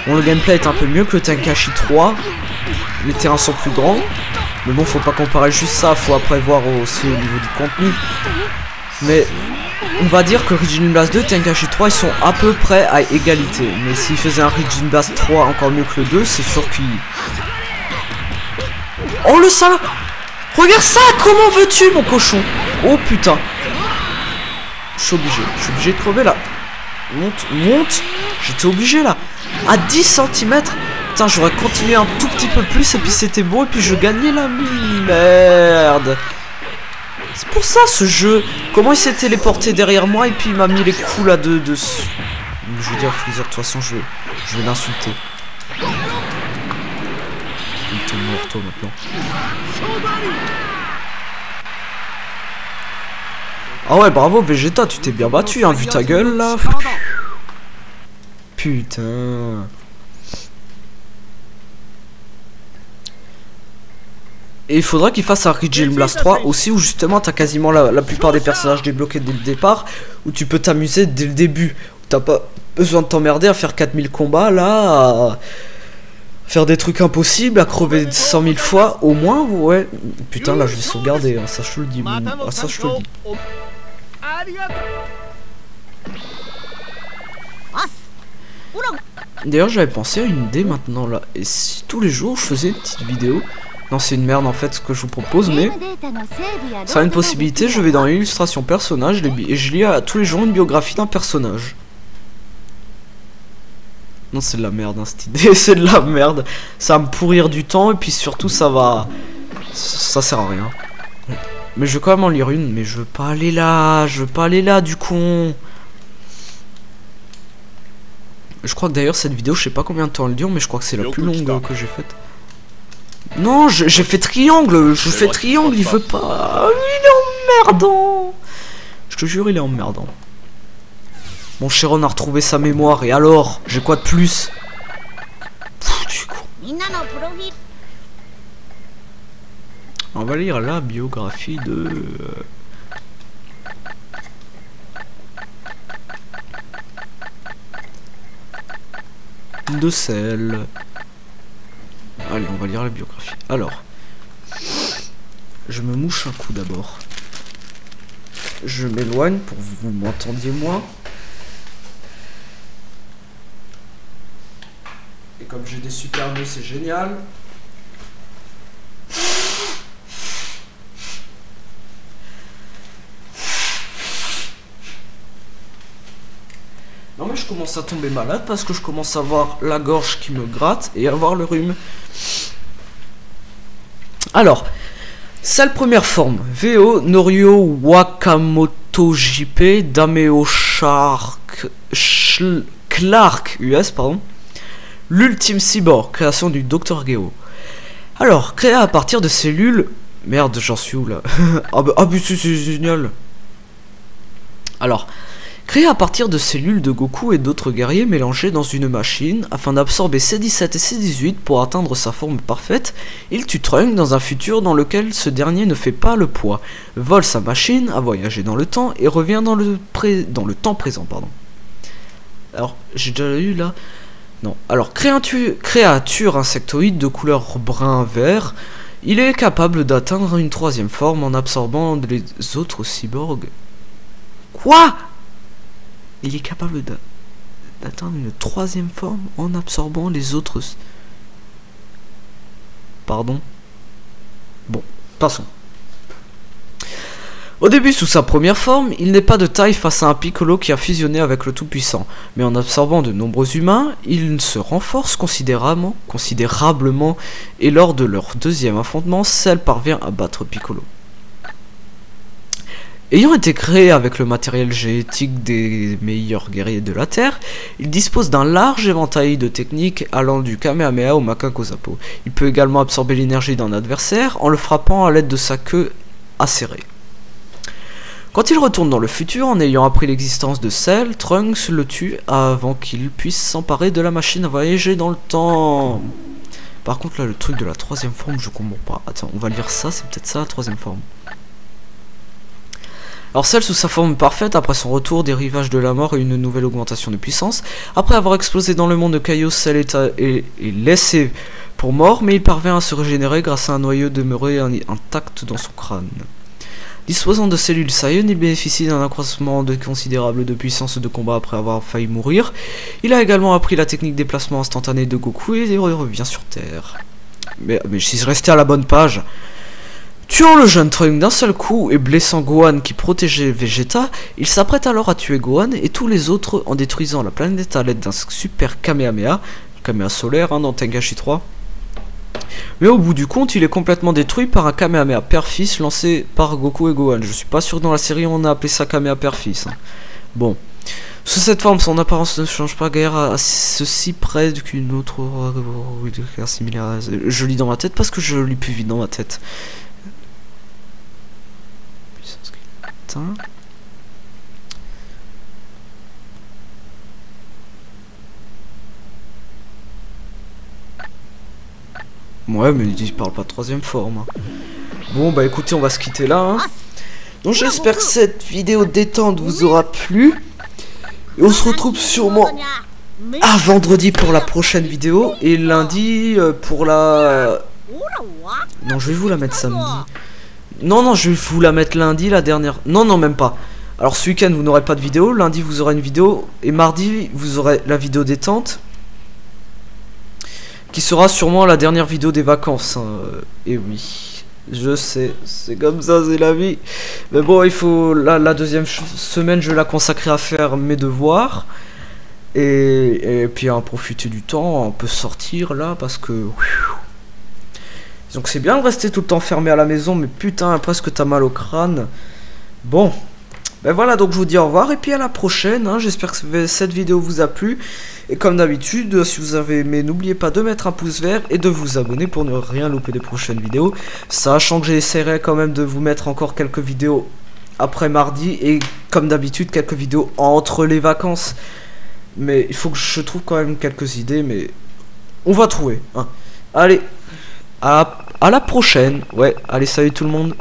Bon, le gameplay est un peu mieux que le Tenkaichi 3. Les terrains sont plus grands. Mais bon, faut pas comparer juste ça, faut après voir aussi au niveau du contenu. Mais on va dire que Origin Blast 2 et Tenkaichi 3 ils sont à peu près à égalité. Mais s'il faisait un Origin Blast 3 encore mieux que le 2, c'est sûr qu'il... Oh le salaud! Regarde ça! Comment veux-tu mon cochon? Oh putain! Je suis obligé de crever là. Monte! J'étais obligé là. À 10 cm. Putain, j'aurais continué un tout petit peu plus et puis c'était beau et puis je gagnais la merde. C'est pour ça ce jeu. Comment il s'est téléporté derrière moi et puis il m'a mis les coups là de... Je veux dire Freezer, de toute façon je vais l'insulter. T'es mort toi maintenant. Ah ouais, bravo Vegeta, tu t'es bien battu, hein, vu ta gueule là. Putain. Et il faudra qu'il fasse un Origin Blast 3 aussi, où justement t'as quasiment la plupart des personnages débloqués dès le départ, où tu peux t'amuser dès le début. T'as pas besoin de t'emmerder à faire 4000 combats là, à faire des trucs impossibles, à crever 100 000 fois au moins, ouais. Putain là je vais sauvegarder, hein, ça je te le dis. Ah, ça je te le dis. D'ailleurs j'avais pensé à une idée maintenant là. Et si tous les jours je faisais une petite vidéo. Non c'est une merde en fait ce que je vous propose, mais ça a une possibilité. Je vais dans l'illustration personnage et je lis tous les jours une biographie d'un personnage. Non c'est de la merde hein, cette idée. C'est de la merde. Ça va me pourrir du temps et puis surtout ça sert à rien. Mais je vais quand même en lire une. Mais je veux pas aller là. Je veux pas aller là du con. Je crois que d'ailleurs cette vidéo, je sais pas combien de temps elle dure, mais je crois que c'est la plus longue que j'ai faite. Non, j'ai fait triangle. Je fais triangle, il veut pas. Il est emmerdant. Je te jure, il est emmerdant. Mon Chiron a retrouvé sa mémoire, et alors? J'ai quoi de plus? Pff, on va lire la biographie de Cell. Allez, on va lire la biographie. Alors, je me mouche un coup d'abord. Je m'éloigne pour que vous m'entendiez moins. Et comme j'ai des super nœuds, c'est génial. Non mais je commence à tomber malade parce que je commence à avoir la gorge qui me gratte et à avoir le rhume. Alors, Cell première forme. VO Norio Wakamoto JP Dameo Clark US, pardon. L'ultime cyborg, création du Dr Geo. Alors, créé à partir de cellules... Merde, j'en suis où là? Ah bah c'est génial. Alors, créé à partir de cellules de Goku et d'autres guerriers mélangés dans une machine afin d'absorber C17 et C18 pour atteindre sa forme parfaite, il tue Trunks dans un futur dans lequel ce dernier ne fait pas le poids, vole sa machine, a voyagé dans le temps et revient dans le temps présent. Pardon. Alors, j'ai déjà eu là... Non. Alors, créature insectoïde de couleur brun-vert, il est capable d'atteindre une troisième forme en absorbant les autres cyborgs. Quoi? Il est capable d'atteindre une troisième forme en absorbant les autres... Pardon? Bon, passons. Au début, sous sa première forme, il n'est pas de taille face à un Piccolo qui a fusionné avec le Tout-Puissant, mais en absorbant de nombreux humains, il se renforce considérablement, et lors de leur deuxième affrontement, Cell parvient à battre Piccolo. Ayant été créé avec le matériel génétique des meilleurs guerriers de la Terre, il dispose d'un large éventail de techniques allant du Kamehameha au Macaco Zappo. Il peut également absorber l'énergie d'un adversaire en le frappant à l'aide de sa queue acérée. Quand il retourne dans le futur, en ayant appris l'existence de Cell, Trunks le tue avant qu'il puisse s'emparer de la machine à voyager dans le temps. Par contre là, le truc de la troisième forme, je comprends pas. Attends, on va lire ça, c'est peut-être ça la troisième forme. Alors Cell sous sa forme parfaite, après son retour des rivages de la mort et une nouvelle augmentation de puissance. Après avoir explosé dans le monde de Kaio, Cell est laissé pour mort, mais il parvient à se régénérer grâce à un noyau demeuré intact dans son crâne. Disposant de cellules Saiyan, il bénéficie d'un accroissement considérable de puissance de combat après avoir failli mourir. Il a également appris la technique déplacement instantané de Goku et il revient sur Terre. Mais si je restais à la bonne page... Tuant le jeune Trunks d'un seul coup et blessant Gohan qui protégeait Vegeta, il s'apprête alors à tuer Gohan et tous les autres en détruisant la planète à l'aide d'un super Kamehameha, Kamehameha solaire dans Tenkaichi 3. Mais au bout du compte, il est complètement détruit par un Kamehameha père-fils lancé par Goku et Gohan. Je suis pas sûr que dans la série on a appelé ça Kamehameha père-fils. Bon. Sous cette forme, son apparence ne change pas guère à ceci près qu'une autre similaire. Je lis dans ma tête parce que je lis plus vite dans ma tête. Ouais, mais il parle pas de troisième forme. Bon, bah écoutez, on va se quitter là. Donc j'espère que cette vidéo détente vous aura plu. Et on se retrouve sûrement à vendredi pour la prochaine vidéo. Et lundi pour la... Non, je vais vous la mettre samedi. Non, je vais vous la mettre lundi, la dernière... Non, même pas. Alors ce week-end, vous n'aurez pas de vidéo. Lundi, vous aurez une vidéo. Et mardi, vous aurez la vidéo détente. Qui sera sûrement la dernière vidéo des vacances. Et oui, je sais, c'est comme ça, c'est la vie. Mais bon, il faut... La deuxième semaine, je vais la consacrer à faire mes devoirs. Et puis à profiter du temps, on peut sortir là, parce que... Donc c'est bien de rester tout le temps fermé à la maison, mais putain, presque t'as mal au crâne. Bon, ben voilà, donc je vous dis au revoir, et puis à la prochaine, j'espère que cette vidéo vous a plu. Et comme d'habitude, si vous avez aimé, n'oubliez pas de mettre un pouce vert et de vous abonner pour ne rien louper des prochaines vidéos. Sachant que j'essaierai quand même de vous mettre encore quelques vidéos après mardi, et comme d'habitude, quelques vidéos entre les vacances. Mais il faut que je trouve quand même quelques idées, mais on va trouver. Hein. Allez, à la prochaine. Ouais, allez, salut tout le monde.